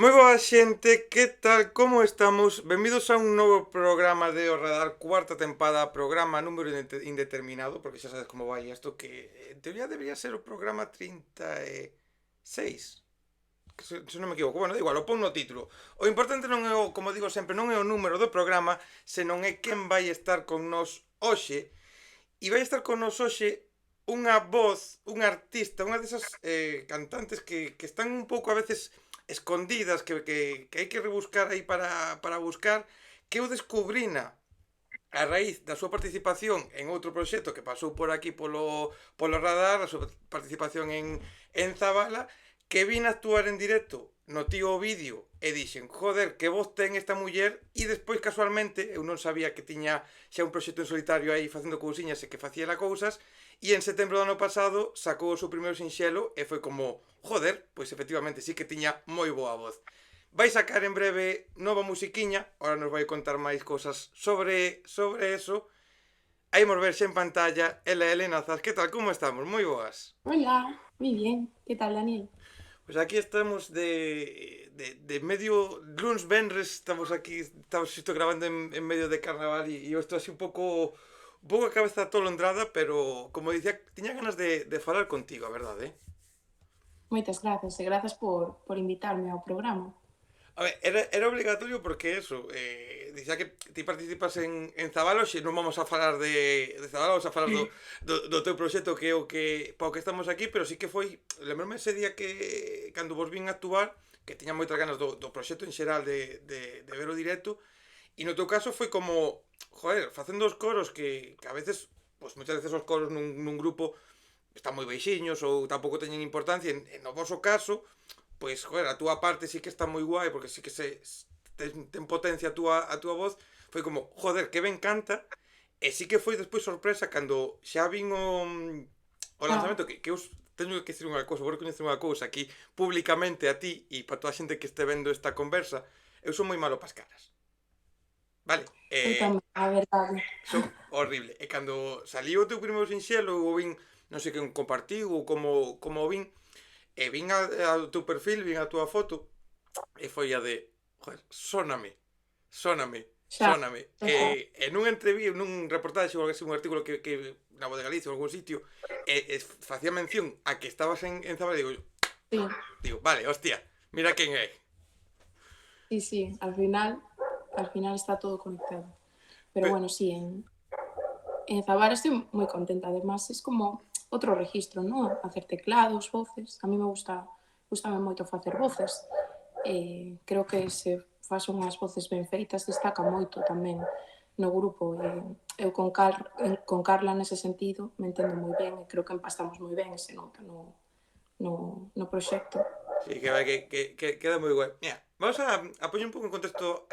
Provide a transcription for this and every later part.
Moi boa xente, que tal, como estamos? Benvidos a un novo programa de O Radar, cuarta tempada, programa número indeterminado, porque xa sabes como vai isto, que en teoría debería ser o programa 36, que se non me equivoco. Bueno, da igual, o pon no título. O importante non é o, como digo sempre, non é o número do programa, senón é quen vai estar con nós hoxe. E vai estar con nós hoxe unha voz, unha artista, unha desas cantantes que están un pouco a veces escondidas, que hai que rebuscar aí para buscar, que eu descubrina a raíz da súa participación en outro proxecto que pasou por aquí polo radar, a súa participación en Zabala, que vin actuar en directo no tío vídeo e dixen, joder, que voz ten esta muller, e despois casualmente eu non sabía que tiña xa un proxecto en solitario aí facendo cousiñas e que facía la cousas, e en setembro do ano pasado sacou o seu primeiro sinxelo e foi como, joder, pois efectivamente sí que tiña moi boa voz. Vai sacar en breve nova musiquiña, ahora nos vai contar máis cosas sobre eso. Aí mos verse en pantalla, ela é Elena Zas. Que tal, como estamos? Moi boas. Hola, muy bien. ¿Qué tal, Daniel? Pois aquí estamos de medio luns venres, estamos aquí, estamos isto grabando en medio de carnaval e eu estou así un pouco a cabeza atolondrada, pero como dicía, tiña ganas de falar contigo, a verdade, eh? Moitas grazas e grazas por invitarme ao programa. A ver, era obligatorio porque eso, dicía que ti participas en Zabala, xe non vamos a falar de Zabala, vamos a falar do teu proxecto que é o que, para o que estamos aquí, pero sí que foi, lembrome ese día que, cando vos vin actuar, que tiña moitas ganas do proxecto en xeral de ver o directo, e no teu caso foi como, joder, facendo os coros que a veces, pues moitas veces os coros nun grupo están moi beixiños ou tampouco teñen importancia, en no voso caso, pois, joder, a túa parte sí que está moi guai, porque sí que ten potencia a túa voz, foi como, joder, que ben canta, e sí que foi despois sorpresa cando xa vin o Ah, lanzamento, que eu teño que dicir unha cousa, vou recoñecer unha cousa aquí públicamente a ti e para toda a xente que este vendo esta conversa, eu son moi malo pas caras, vale? eu tamén, a verdade. Son horrible. E cando saliu o teu primeiro sinxelo, ou vin, non sei quen compartiu, ou como o vin, e vin ao teu perfil, vin a túa foto, e foi a de, joder, sóname, sóname, Xa, sóname. xa, xa. E nun entreví, nun reportaxe ou algo así, un artículo que na Voz de Galicia ou algún sitio, facía mención a que estabas en Zabala, Sí, vale, hostia, mira quen é. sí, sí, al final está todo conectado. Pero Pe- bueno, sí, en Zabar estoy moi contenta. Además, es como outro registro, ¿no? Hacer teclados, voces. A mí gustame moito facer voces. Creo que se fas unhas voces ben feitas destaca moito tamén no grupo. Eu con Carla nese sentido me entendo moi ben e creo que empastamos moi ben e se nota no proxecto. Sí, que queda moi guai. Mira, vamos a poñer un pouco en contexto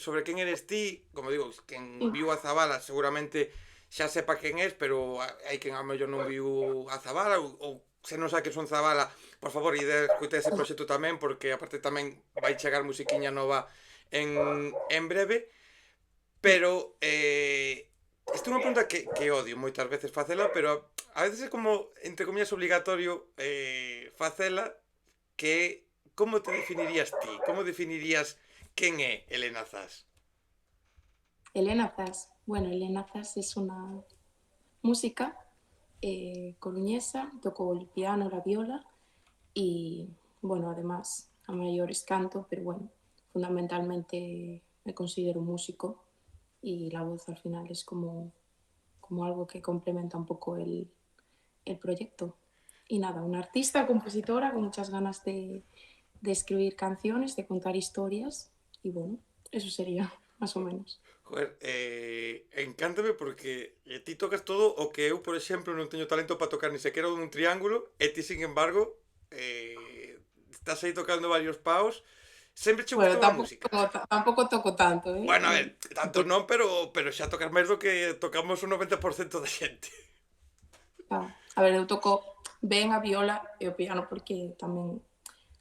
sobre quen eres ti. Como digo, quen Sí, viu a Zabala seguramente xa sepa quen és, pero hai quen a mellor non viu a Zabala ou se non sabe que son Zabala, por favor, ide escuta ese proxecto tamén, porque aparte tamén vai chegar musiquiña nova en breve. sí. Pero isto é unha pregunta que odio moitas veces facela, pero a veces é como, entre comillas, obligatorio facela, que é como te definirías ti? Como definirías quen é Elena Zas? Elena Zas. Bueno, Elena Zas es una música coruñesa, tocó el piano, la viola y, bueno, además a mayores canto, pero bueno, fundamentalmente me considero músico y la voz al final es como algo que complementa un poco el proyecto. Y nada, una artista, compositora con muchas ganas de escribir canciones, de contar historias y bueno, eso sería más o menos. Joder, encántame porque ti tocas todo o que eu, por exemplo, non teño talento para tocar ni sequera un triángulo, e ti, sin embargo, estás aí tocando varios paus. Sempre che Bueno, gustou a música? tampoco toco tanto, ¿eh? Bueno, a ver, tanto non, pero xa tocas máis do que tocamos un 90% da xente. A ver, eu toco ben a viola e o piano porque tamén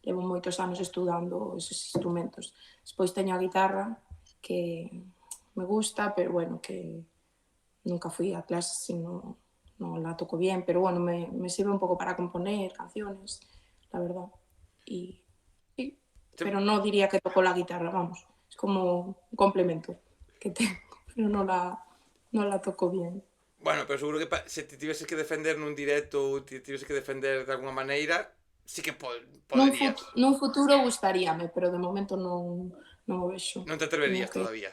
levo moitos anos estudando esos instrumentos. Despois teño a guitarra que me gusta, pero bueno, que nunca fui a clases e non la toco bien, pero bueno, me sirve un pouco para componer canciones, la verdad. Y pero no diría que toco la guitarra, vamos. Es como un complemento que tengo, pero no la toco bien. Bueno, pero seguro que se te tivese que defender nun directo ou te tivese que defender de alguna maneira, sí que poderías. Nun futuro gustaríame, pero de momento non o vexo. Non te Teño atreverías que todavía.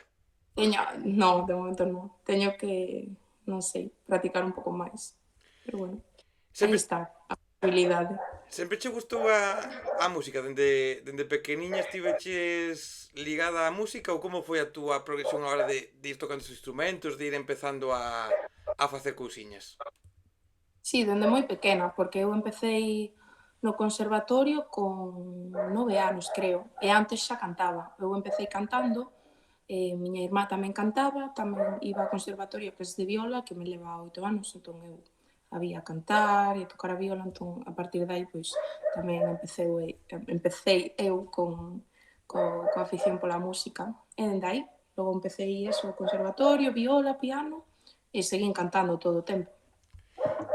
no, de momento non. Teño que, non sei, practicar un pouco máis. Pero bueno, aí Sempre, está a posibilidade. sempre che gustou a música? Dende pequeniña estiveches ligada á música ou como foi a túa progresión a hora de ir tocando os instrumentos, de ir empezando a facer cousiñas? Sí, dende moi pequena, porque eu empecéi no conservatorio con 9 anos, creo, e antes xa cantaba. Eu empecéi cantando, miña irmá tamén cantaba, tamén iba ao conservatorio que é de viola, que me leva 8 anos, entón eu había cantar e tocar a viola, entón a partir de aí pois tamén empecéi eu coa afición pola música. E dende aí, logo empecéi eso, o conservatorio, viola, piano, e seguín cantando todo o tempo,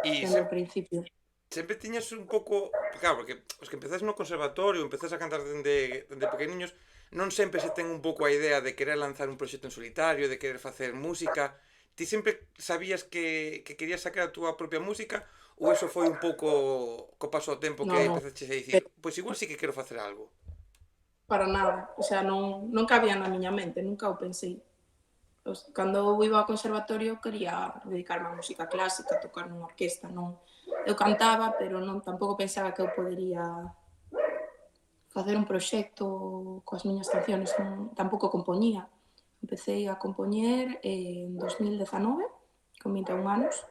E dende o principio. sempre tiñas un pouco, claro, porque os que empezás no conservatorio, empezás a cantar dende pequeniños, non sempre se ten un pouco a idea de querer lanzar un proxecto en solitario, de querer facer música. Ti sempre sabías que querías sacar a túa propia música ou eso foi un pouco co paso do tempo No, que no, empezaches a dicir, pois igual sí que quero facer algo? para nada. O sea, non cabía na miña mente, nunca o pensei. Cando eu iba ao conservatorio quería dedicarme á música clásica, tocar nunha orquesta, non. Eu cantaba, pero non tampouco pensaba que eu podería facer un proxecto coas miñas canciones, non, tampouco compoñía. Empecé a compoñer en 2019, con 21 anos,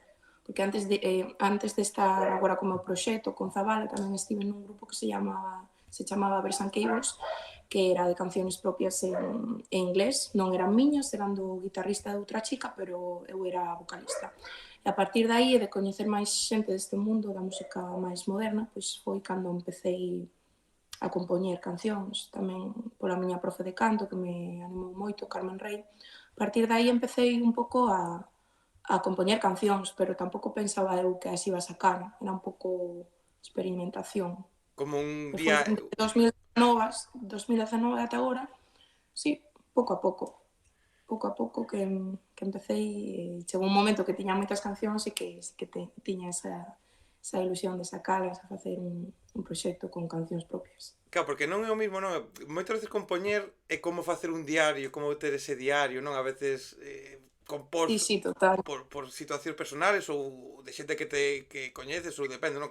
porque antes de estar agora como proxecto con Zabala tamén estive nun grupo que se chamaba Vers and Cables, que era de canciones propias en inglés, non eran miñas, eran do guitarrista de outra chica, pero eu era vocalista. E a partir de aí, de coñecer máis xente deste mundo da música máis moderna, pois foi cando empecéi a compoñer cancións, tamén pola miña profe de canto, que me animou moito, Carmen Rey. A partir de aí empecéi un pouco a compoñer cancións, pero tampouco pensaba eu que as iba a sacar, era un pouco experimentación. Como un E foi día, desde 2019 ata agora, sí, pouco a pouco que empecéi, chegou un momento que tiña moitas cancións e que tiña esa ilusión de sacalas, a facer un proxecto con cancións propias. claro, porque non é o mismo, non, moitas veces compoñer é como facer un diario, como ter ese diario, non, a veces compós Sí, sí, total. por situacións personales ou de xente que coñeces ou depende, non?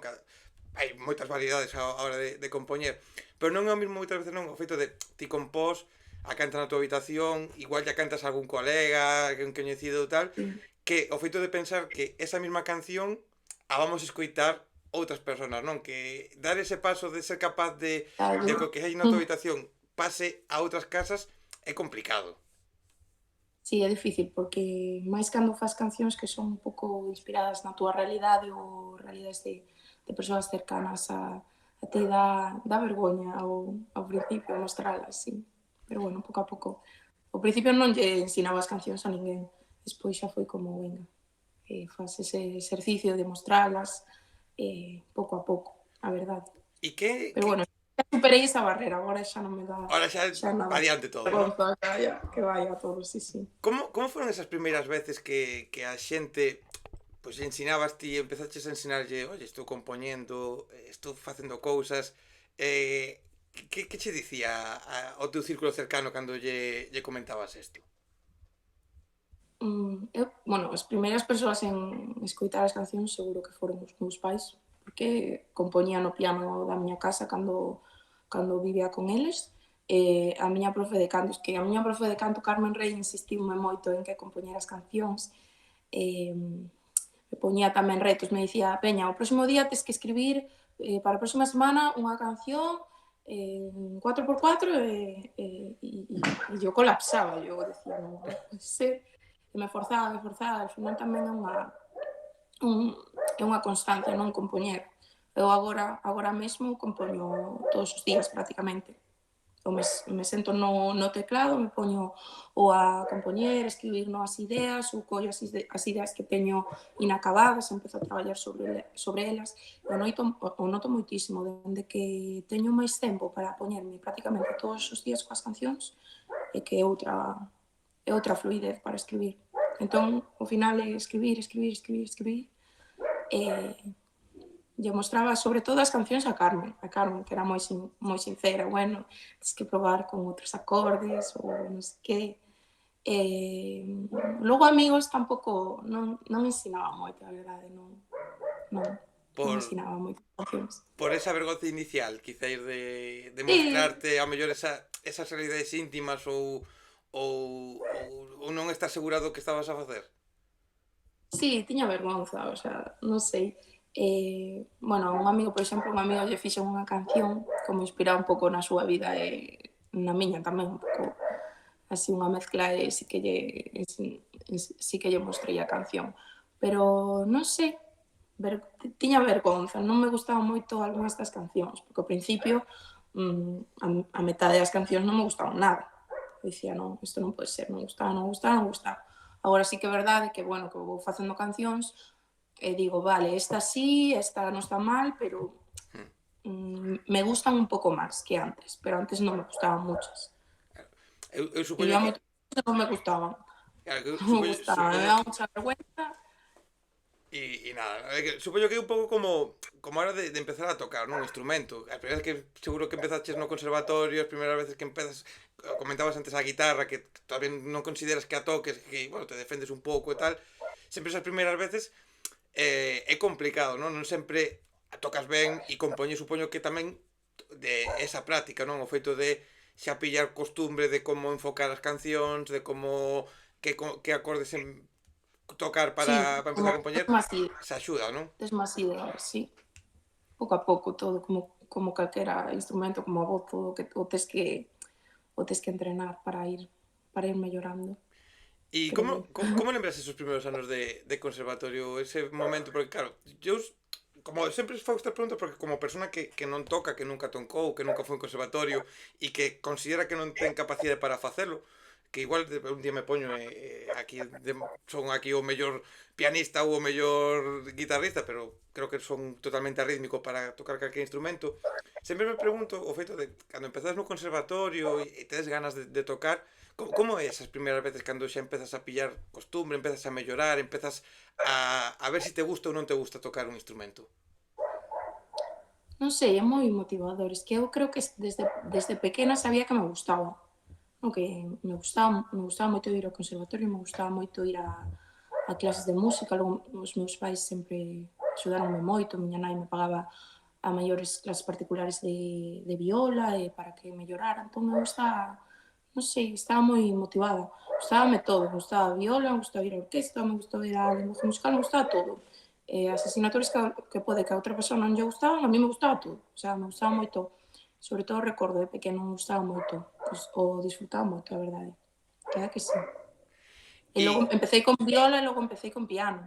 Hai moitas variedades a hora de compoñer, pero non é o mesmo moitas veces non o feito de ti compós, a canta na tua habitación, igual ya cantas a algún colega, un coñecido ou tal, Sí, que o feito de pensar que esa mesma canción a vamos escoitar outras persoas, non? Que dar ese paso de ser capaz de claro. que hai na tua habitación pase a outras casas é complicado. Sí, é difícil, porque máis cando fas cancións que son un pouco inspiradas na túa realidade ou realidades de persoas cercanas a ti dá vergoña ao principio mostralas, sí. Pero bueno, pouco a pouco. Ao principio non lle ensinaba as cancións a ninguén, despois xa foi como, venga, faz ese exercicio de mostralas, pouco a pouco, a verdade. E que, Pero bueno, xa superei esa barrera, agora xa non me dá ahora xa xa nada adiante todo, non? vergonza, que vai a todo, sí, sí. Como foron esas primeiras veces que a xente pois ensinabas ti, empezaches a ensinarlle, oye, estou compoñendo, estou facendo cousas, que che dicía ao teu círculo cercano cando lle comentabas isto? Bueno, as primeiras persoas en escoitar as cancións seguro que foron os meus pais, porque compoñía no piano da miña casa cando vivía con eles. A miña profe de canto, que a miña profe de canto, Carmen Rey, insistiume moito en que compoñera as cancións. Me poñía tamén retos, me dicía, veña, o próximo día tes que escribir para a próxima semana unha canción en 4x4 e yo colapsaba, yo decía, non pode ser, e me forzaba, al final tamén é unha constancia, non compoñer. Eu agora mesmo compoño todos os días prácticamente. Eu me sento no teclado, me poño ou a compoñer, escribir novas ideas, ou collo as ideas que teño inacabadas, empezo a traballar sobre elas. O noto moitísimo, dende que teño máis tempo para poñerme prácticamente todos os días coas cancións, e que é outra fluidez para escribir. Entón, ao final é escribir, escribir, escribir, escribir, e lle mostraba sobre todo as cancións a Carmen, que era moi sincera, bueno, tens que probar con outros acordes ou non sei que. Logo amigos tampouco non me ensinaba moito, a verdade, non, non me Por, ensinaba moito cancións. por esa vergonza inicial, quizás de Sí, mostrarte ao mellor esas realidades íntimas ou non estar segura do que estabas a facer. sí, tiña vergonza, o sea, non sei. Bueno, un amigo, por exemplo, un amigo lle fixo unha canción como inspirada un pouco na súa vida e na miña tamén, un pouco así unha mezcla e sí que lle mostrei a canción. Pero non sei, tiña vergonza, non me gustaban moito algunhas das cancións, porque ao principio a metade das cancións non me gustaban nada. Eu dicía, non, isto non pode ser, non gustaba, non gustaba, non gustaba. Agora sí que é verdade que, bueno, que vou facendo cancións e digo, vale, esta sí, esta non está mal, pero me gustan un pouco máis que antes, pero antes non me gustaban muchas. Eu E supoño había que, moitas que non me gustaban. claro, que eu Non me gustaban, me supoño daba que mucha vergüenza. e nada, é que supoño que é un pouco como a hora de empezar a tocar, non? Un instrumento. A primeira vez que seguro que empezaches no conservatorio, as primeiras veces que empezas, comentabas antes a guitarra, que todavía non consideras que a toques, que, bueno, te defendes un pouco e tal. Sempre esas primeiras veces é complicado, non? Non sempre a tocas ben e compoñes, supoño que tamén de esa práctica, non? O feito de xa pillar costumbre de como enfocar as cancións, de como que acordes tocar Sí, para empezar como a compoñer, se axuda, non? tes máis ideas, sí. Pouco a pouco todo, como calquera instrumento, como a voz, todo que o tes que entrenar para ir mellorando, E creo eu. como lembras esos primeiros anos de conservatorio, ese momento, porque claro, eu como sempre fago esta pregunta porque como persona que non toca, que nunca toncou, que nunca foi en conservatorio e que considera que non ten capacidade para facelo, que igual un día me poño aquí son aquí o mellor pianista ou o mellor guitarrista, pero creo que son totalmente arrítmico para tocar calquer instrumento. Sempre me pregunto o feito de cando empezas no conservatorio e tedes ganas de tocar, como é esas primeiras veces cando xa empezas a pillar costumbre, empezas a mellorar, empezas a ver se te gusta ou non te gusta tocar un instrumento? Non sei, é moi motivador, es que eu creo que desde pequena sabía que me gustaba, non, que me gustaba moito ir ao conservatorio, me gustaba moito ir a clases de música, logo os meus pais sempre axudaronme moito, miña nai me pagaba a maiores clases particulares de viola e para que mellorara, entón eu estaba, non sei, estaba moi motivada. Gustábame todo, me gustaba a viola, me gustaba ir á orquestra, me gustaba ir á linguaje musical, me gustaba todo. As asignaturas que pode que a outra persoa non lle gustaban, a mí me gustaba todo. O sea, me gustaba moito, sobre todo recordo de pequeno, me gustaba moito, pues, o disfrutaba moito, a verdade. Queda que sí. E logo E, empecé con viola e logo empecé con piano.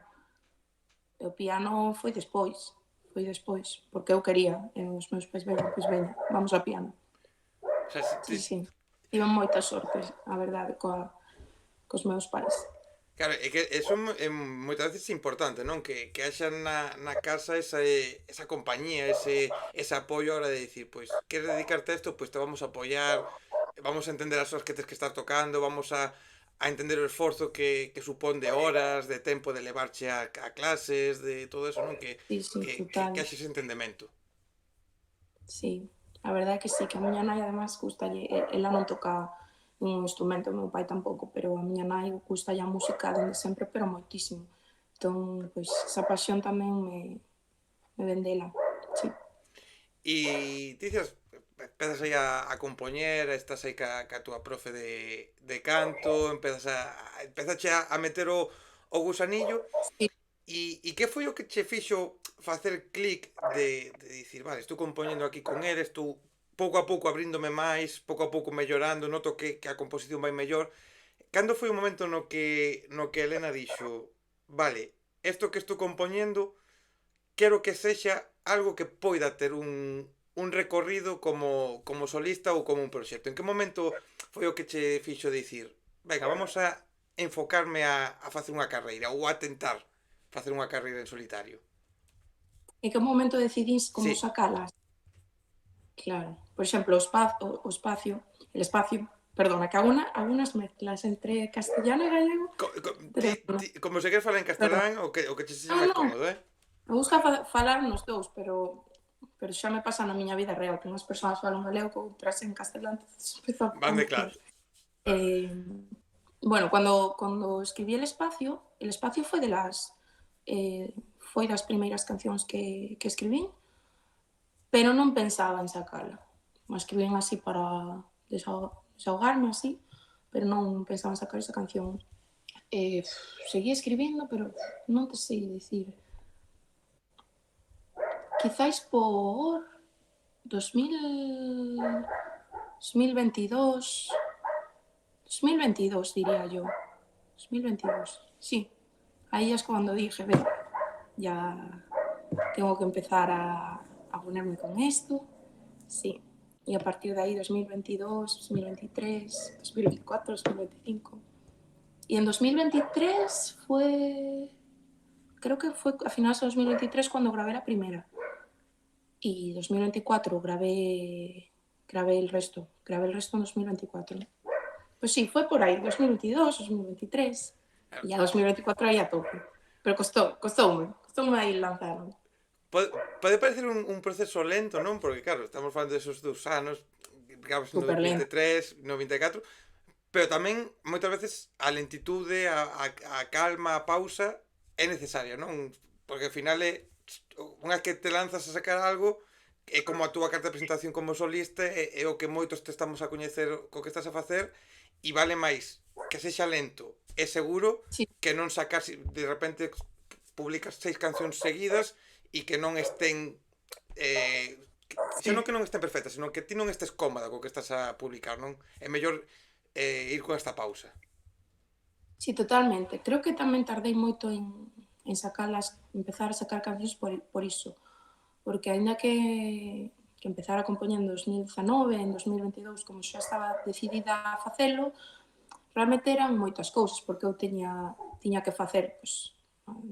E o piano foi despois, porque eu quería, e os meus pais veña, pois veña, vamos ao piano. o sea, Sí, sí. Tive moita sorte, a verdade, cos meus pais. claro, é que eso moitas veces é importante, non? Que haxa na casa esa compañía, ese apoio a hora de dicir, pois, queres dedicarte a isto, pois te vamos a apoiar, vamos a entender as horas que tens que estar tocando, vamos a entender o esforzo que supón de horas, de tempo de levarche a clases, de todo eso, non? Sí, sí, Que total. haxe ese entendemento. Sí, a verdade é que sí, que a miña nai además gustalle, ela non toca un instrumento, o meu pai tampouco, pero a miña nai gustalle a música dende sempre, pero moitísimo. Entón, pois, esa pasión tamén me ven dela, sí. E ti dices, empezas aí a compoñer, estás aí ca túa profe de canto, empezache a meter o gusanillo, Sí, e que foi o que che fixo facer clic de dicir, vale, estou compoñendo aquí con el, estou pouco a pouco abríndome máis, pouco a pouco mellorando, noto que a composición vai mellor. Cando foi o momento no que Elena dixo, vale, isto que estou compoñendo quero que sexa algo que poida ter un recorrido como solista ou como un proxecto? En que momento foi o que che fixo dicir, venga, vamos a enfocarme a facer unha carreira ou a tentar facer unha carreira en solitario? En que momento decidís como Sí. sacalas? Claro. Por exemplo, o espacio, el espacio, perdona, que algunas mezclas entre castellano e galego, pero no, Como se queres falar en perdón. castelán, o que che sexa Non, máis non, cómodo, eh? me gusta falar nos dous, pero xa me pasa na miña vida real, que unhas persoas falan galego, outras en castelán, entonces empezou a Van de confundir. claro. Eh, bueno, cuando escribí el espacio foi das primeiras cancións que escribín, pero non pensaba en sacala. A escribín así para desahogarme así, pero non pensaba en sacar esa canción. Seguí escribindo, pero non te sei dicir. Quizáis por 2000, 2022, 2022 diría yo. 2022, sí. Ahí es cuando dije, ve, ya tengo que empezar a ponerme con esto. Sí. Y a partir de ahí 2022, 2023, 2024, 2025. Y en 2023 creo que fue a finales de 2023 cuando grabé la primera. Y 2024 grabé el resto en 2024. Pues sí, fue por ahí, 2022, 2023, y ya 2024 ahí a tope. Pero costoume aí lanzarme. Pode parecer un proceso lento, non? Porque, claro, estamos falando desos 2 anos, grabas no Súper lento. 23, no 24, pero tamén, moitas veces, a lentitude, a calma, a pausa, é necesaria, non? Porque, ao final, unha que te lanzas a sacar algo, é como a túa carta de presentación como solista, é o que moitos te estamos a coñecer co que estás a facer, e vale máis que sexa lento e seguro Sí, que non sacar, de repente, publicas 6 cancións seguidas e que non estén xa non sí, que non estén perfectas, senón que ti non estés cómoda co que estás a publicar, non? É mellor ir con esta pausa. sí, totalmente. Creo que tamén tardei moito en empezar a sacar cancións por iso. Porque aínda que empezara compoñendo en 2019, en 2022, como xa estaba decidida a facelo, realmente eran moitas cousas, porque eu tiña que facer, pois,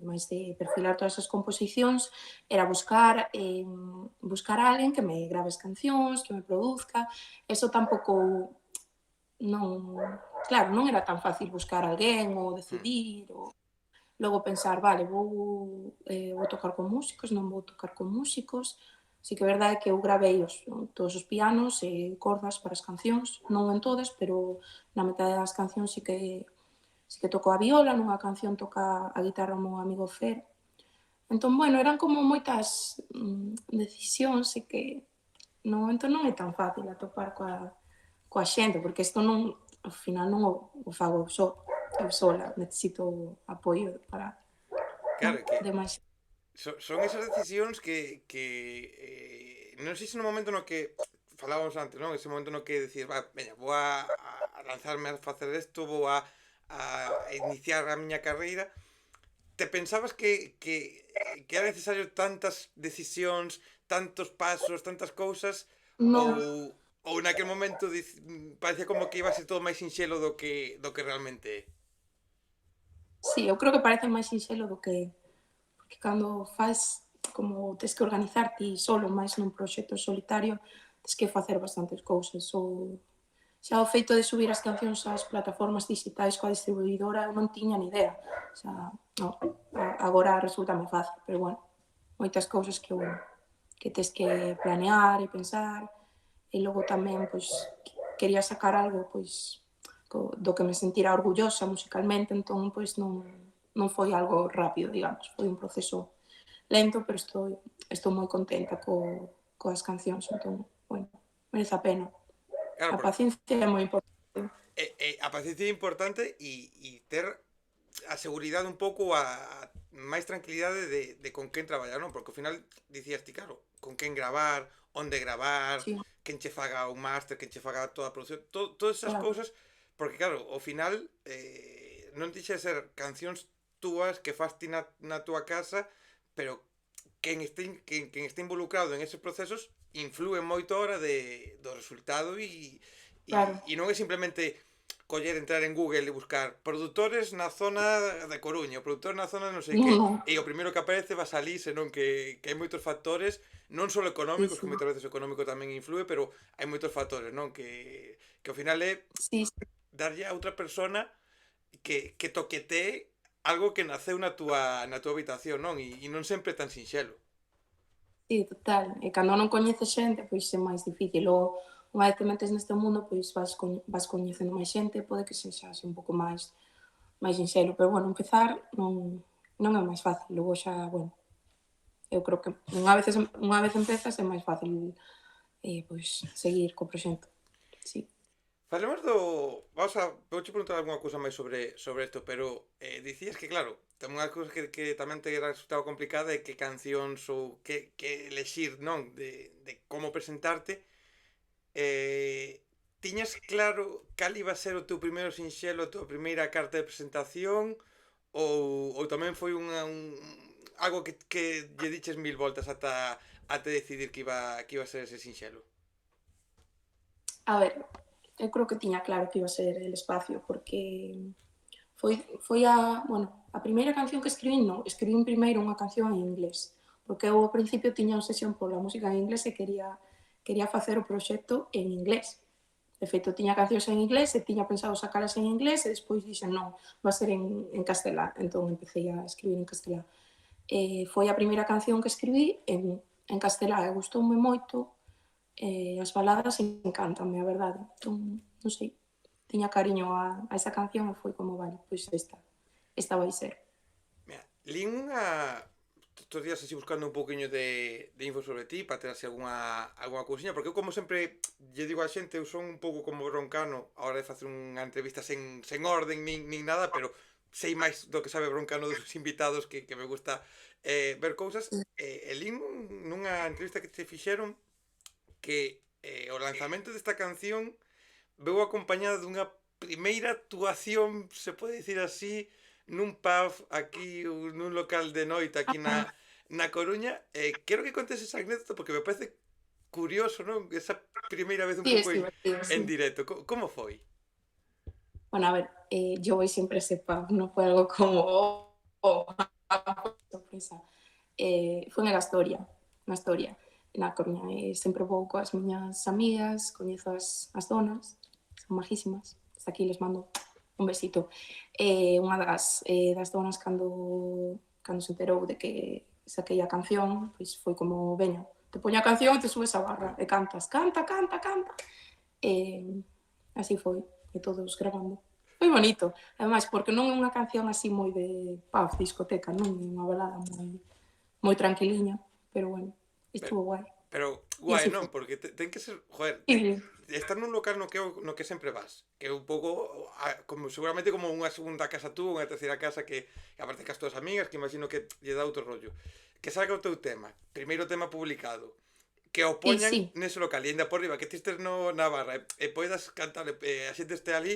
máis de perfilar todas as composicións, era buscar a alguén que me grave as cancións, que me produzca. Eso tampouco non, claro, non era tan fácil buscar a alguén ou Hmm. decidir, ou logo pensar, vale, vou tocar con músicos, non vou tocar con músicos. Sí que é verdade que eu gravei todos os pianos e cordas para as cancións, non en todas, pero na metade das cancións sí que toco a viola, nunha canción toca a guitarra o meu amigo Fer. Entón, bueno, eran como moitas decisións e que no momento non é tan fácil atopar coa xente, porque isto non, ao final non o fago eu sola, necesito apoio para, Claro, que de máis. son esas decisións que non sei se no momento no que falábamos antes, non? Ese momento no que decís, va, veña, vou a lanzarme a facer isto, vou a iniciar a miña carreira. Te pensabas que era necesario tantas decisións, tantos pasos, tantas cousas, ou, Non, ou naquel momento parecía como que iba a ser todo máis sinxelo do que realmente é? sí, eu creo que parece máis sinxelo do que é, porque cando faz como tes que organizar ti solo máis nun proxecto solitario, tes que facer bastantes cousas, ou xa o feito de subir as cancións ás plataformas digitais coa distribuidora eu non tiña ni idea. O sea, no, agora resulta moi fácil, pero bueno, moitas cousas que tes que planear e pensar, e logo tamén, pois, quería sacar algo, pois, do que me sentira orgullosa musicalmente, entón, pois, non foi algo rápido, digamos, foi un proceso lento, pero estou moi contenta coas cancións, entón, bueno, merece a pena. Claro, A porque paciencia é moi importante. a paciencia é importante e ter a seguridade un pouco, a máis tranquilidade de con quen traballar, non? Porque ao final dicías ti, claro, con quen gravar, onde gravar, Sí, quen che faga un máster, quen che faga toda a produción, todas esas claro. cousas, porque claro, ao final non tixe de ser cancións túas que fas ti na túa casa, pero quen este involucrado en eses procesos inflúe moito a hora do resultado Claro. e non é simplemente entrar en Google e buscar produtores na zona de Coruña, produtores na zona de non sei No, que, no. e o primeiro que aparece va salir, senón que hai moitos factores, non só Sí, económicos, sí. que moitas veces o económico tamén influe, pero hai moitos factores, non? Que ao final é Sí, sí, darlle a outra persona que toquetee algo que naceu na túa habitación, non? E non sempre é tan sinxelo. sí, total. E cando non coñeces xente, pois é máis difícil. Ou unha vez te metes neste mundo, pois vas coñecendo máis xente, pode que sexa así un pouco máis sinxelo. Pero, bueno, empezar non é máis fácil. Logo xa, bueno, eu creo que unha vez empezas é máis fácil, pois, seguir co proxecto. Sí. Falemos vouche preguntar algunha cousa máis sobre isto, pero dicías que, claro, tamén unha cousa que tamén te era resultado complicada é que cancións ou que elexir, non? De como presentarte. Tiñas claro cal iba a ser o teu primeiro sinxelo, a túa primeira carta de presentación ou tamén foi algo que lle diches mil voltas ata decidir que iba a ser ese sinxelo? A ver, eu creo que tiña claro que iba a ser El Espacio, porque foi bueno, a primeira canción que escribín primeiro unha canción en inglés, porque eu ao principio tiña obsesión pola música en inglés e quería facer o proxecto en inglés. De feito, tiña cancións en inglés e tiña pensado sacalas en inglés e despois dixen non, va a ser en castelá. Entón empecé a escribir en castelá. Foi a primeira canción que escribí en castelá e gustoume moito. As baladas encantanme, a verdade. Entón, non sei, tiña cariño a esa canción e foi como, vale, pois esta vai ser. Mira, lín estos días así buscando un pouquiño de info sobre ti para ter así algunha cousiña, porque eu como sempre lle digo á xente, eu son un pouco como Broncano a hora de facer unha entrevista sen orden nin nada, pero sei máis do que sabe Broncano dos invitados que me gusta ver cousas. E lín nunha entrevista que te fixeron que o lanzamento desta canción veu acompañada dunha primeira actuación, se pode dicir así, nun pub aquí, nun local de noite aquí na Coruña. Quero que contes esa anécdota porque me parece curioso, non? Esa primeira vez un Sí, pouco es divertido, en sí. directo. Como foi? Bueno, a ver, yo voy siempre a ese pub, no fue algo como sorpresa. Foi en Astoria, na Coruña. Sempre vou coas miñas amigas, coñezo as donas, son majísimas. Hasta aquí les mando un besito. Unha das donas cando se enterou de que saquei a canción, pois foi como, veña, te poño a canción e te subes a barra e cantas, canta, canta, canta. E así foi, e todos grabando. Foi bonito, ademais, porque non é unha canción así moi de pub, discoteca, non é unha balada moi tranquiliña, pero bueno, Pero, estuvo guai. pero E guai, así non? foi. Porque ten que ser, joder, Sí, estar nun local no que sempre vas, que é un pouco como seguramente como unha segunda casa tú, unha terceira casa que aparte que as túas amigas, que imagino que lle dá outro rollo. Que salga o teu tema, primeiro tema publicado, que o sí, poñan sí. nese local e ainda por riba que ti estes no, na barra e poidas cantar a xente este ali,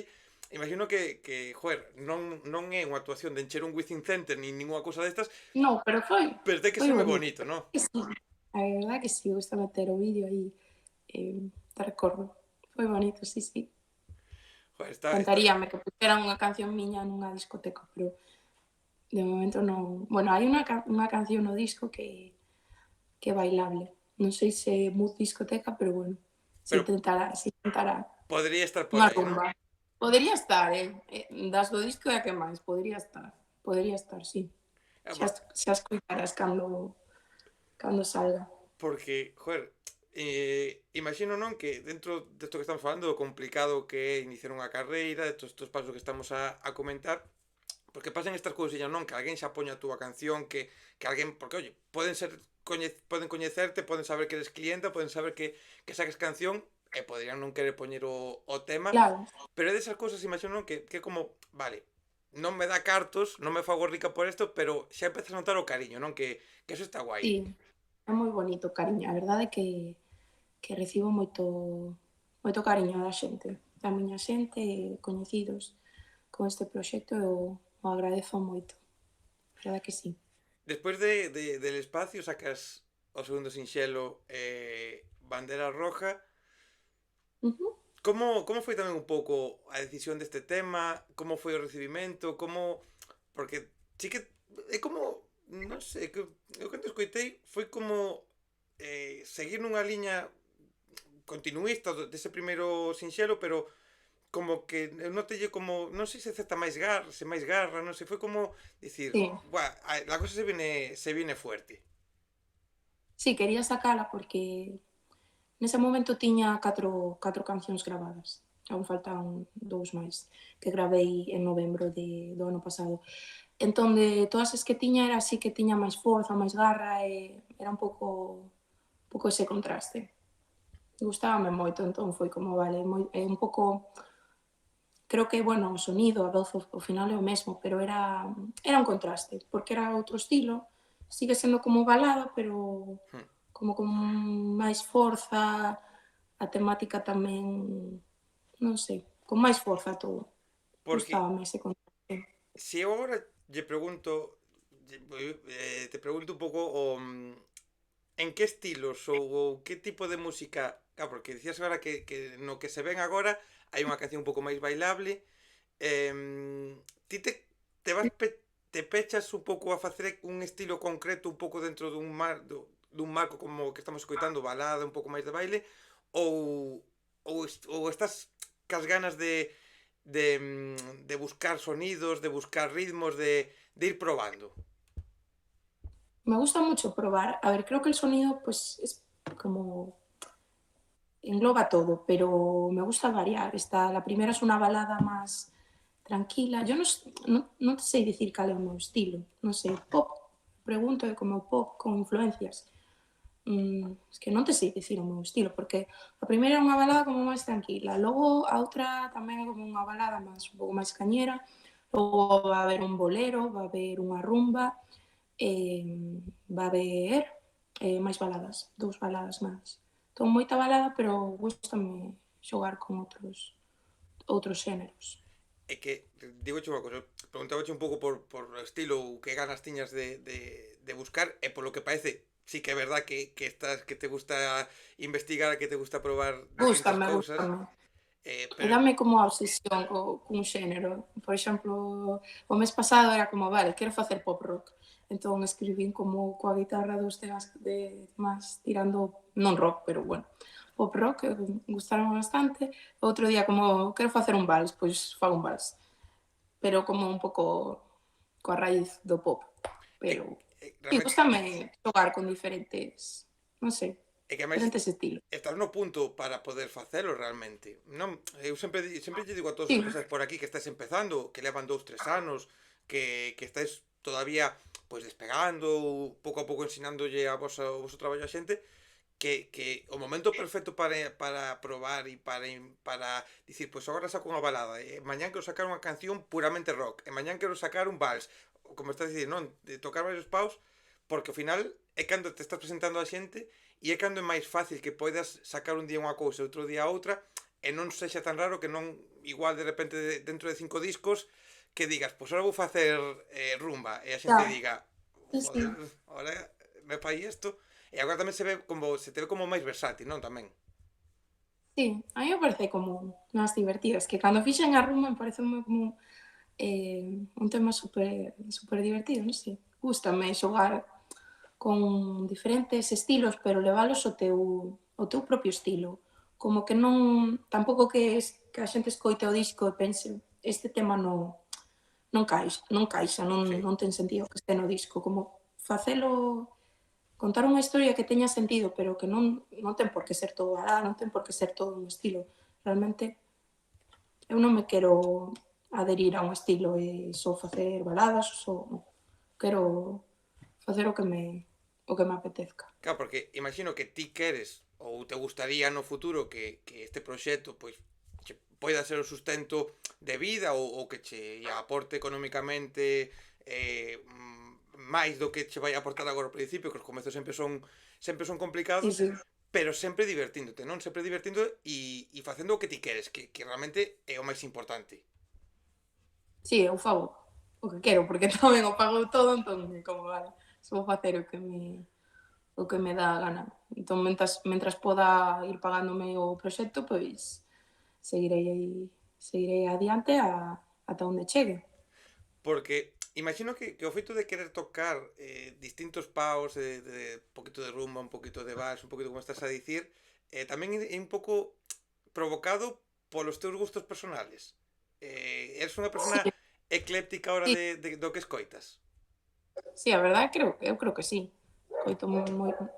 imagino que joder, non é unha actuación de encher un Within Center nin ninguna cousa destas, No, pero foi, pero ten que foi ser moi bonito. bonito, non? Que sí, a verdad que sí, gusta meter o vídeo aí, te recordo. Foi bonito, sí, sí. Joder, Cantaríame que puxeran unha canción miña nunha discoteca, pero de momento non. Bueno, hai unha canción no disco que é bailable. Non sei se é mood discoteca, pero bueno, pero se intentará. podría estar por Unha aí, non? rumba. Podería estar, das do disco é a que máis, podería estar, sí. Xa escoitarás cando salga. Porque, joder, imagino non que dentro desto que estamos falando do complicado que é iniciar unha carreira, de todos estes pasos que estamos a comentar, porque pasan estas cousiñas, non? Que alguén xa poña a túa canción, que alguén, porque oye, poden coñecerte, poden saber que eres clienta, poden saber que saques canción e poderían non querer poñer o tema, Claro, pero é desas cousas, imagino non? Que como, vale, non me dá cartos, non me fago rica por isto, pero xa empezas a notar o cariño, non? Que eso está guai. sí, é moi bonito, cariño. A verdade é que recibo moito cariño da xente, da miña xente e coñecidos con este proxecto e o agradezo moito. A verdade que sí. Despois del espacio sacas o segundo sinxelo Bandera Roja. Ujú. Como foi tamén un pouco a decisión deste tema? Como foi o recibimento? Porque sí que é como, non sei, que eu cando escoitei foi como seguir nunha liña continuista dese primeiro sinxelo, pero como que eu notelle como, non sei se acepta máis garra, non sei, foi como dicir, Sí, buah, la cosa se viene fuerte. sí, quería sacala porque nese momento tiña catro cancións gravadas. Aún faltan dous máis que gravei en novembro do ano pasado. Entón, de todas as que tiña era así que tiña máis forza, máis garra e era un pouco ese contraste. Gustábame moito, entón foi como, vale, é un pouco, creo que, bueno, o sonido, a voz ao final é o mesmo, pero era un contraste, porque era outro estilo, sigue sendo como balada, pero Hmm. como con máis forza, a temática tamén, non sei, con máis forza todo. Porque Gustábame ese contraste. se eu agora lle pregunto, te pregunto un pouco en que estilos ou que tipo de música, porque dicías agora que no que se ven agora hai unha canción un pouco máis bailable, ti te pechas un pouco a facer un estilo concreto un pouco dentro dun marco como que estamos escoitando, balada, un pouco máis de baile, ou, ou estás cas ganas de buscar sonidos, de buscar ritmos, de ir probando. Me gusta mucho probar. A ver, creo que el sonido, pues, es como engloba todo, pero me gusta variar. La primera es una balada más tranquila. Yo no te sé decir cuál es mi estilo. No sé, pop. Pregunto de como pop con influencias. Es que non te sei dicir o meu estilo, porque a primeira é unha balada como máis tranquila, logo a outra tamén é como unha balada máis un pouco máis cañera, logo va a haber un bolero, va a haber unha rumba, va a haber máis baladas, dous baladas máis. Entón, moita balada, pero gustame xogar con outros xéneros. É que, digo unha cosa, preguntábache un pouco por estilo ou que ganas tiñas de buscar, e polo que parece, sí que é verdad que te gusta investigar, que te gusta probar distintas Gústame, cousas, gústame. E pero dame como a obsesión cun xénero. Por exemplo, o mes pasado era como, vale, quero facer pop rock. Entón escribín como coa guitarra dos temas de máis tirando, non rock, pero bueno, pop rock, que gustaron bastante. Outro día como, quero facer un vals, pois fago un vals. Pero como un pouco coa raíz do pop. é, Pero, sí, realmente gustame xogar con diferentes, non sei, é que máis diferentes estilos. estás no punto para poder facelo realmente. Non, eu sempre lle digo a todos Sí, os que pasas por aquí que estáis empezando, que levan 2, 3 anos, que estáis todavía pois despegando, pouco a pouco ensinándolle o vosso traballo a xente, que o momento perfecto para probar e para dicir, pois agora saco unha balada, e mañán quero sacar unha canción puramente rock, e mañán quero sacar un vals, como estás dicir, non, de tocar varios paus, porque ao final é cando te estás presentando a xente e é cando é máis fácil que poidas sacar un día unha cousa e outro día outra e non sexa tan raro que non igual de repente dentro de 5 discos que digas, pois ahora vou facer rumba e a xente xa, diga, sí, sí. joder, ahora me fai isto. E agora tamén se te ve como máis versátil, non? Tamén. Sí, a mí me parece como máis divertido. Es que cando fixen a rumba me parece como un tema super divertido, non sei. Gústame xogar con diferentes estilos, pero levalos ao teu propio estilo. Como que non, tampouco que a xente escoite o disco e pense este tema non caixa, non, Sí. non ten sentido que este no disco. Como facelo, contar unha historia que teña sentido, pero que non ten por que ser todo balada, non ten por que ser todo un estilo. Realmente, eu non me quero adherir a un estilo e só facer baladas, só quero facer o que me apetezca. Claro, porque imagino que ti queres ou te gustaría no futuro que este proxecto pois che poida ser o sustento de vida ou que che aporte económicamente máis do que che vai aportar agora ao principio, que os comezos sempre son Sí, complicados, sí. pero sempre divertíndote, non? Sempre divertindo e facendo o que ti queres, que realmente é o máis importante. Sí, eu fago o que quero, porque tamén o pago todo, entón, como vale, se vou facer o que me dá a gana. Entón, mentras poda ir pagándome o proxecto, pois seguirei adiante ata onde chegue. Porque imagino que o feito de querer tocar distintos paus, un poquito de rumba, un poquito de vals, un poquito como estás a dicir, tamén é un pouco provocado polos teus gustos personales. Eres unha Sí, persona ecléptica a hora sí, do que escoitas. sí, a verdade eu creo que sí. Coito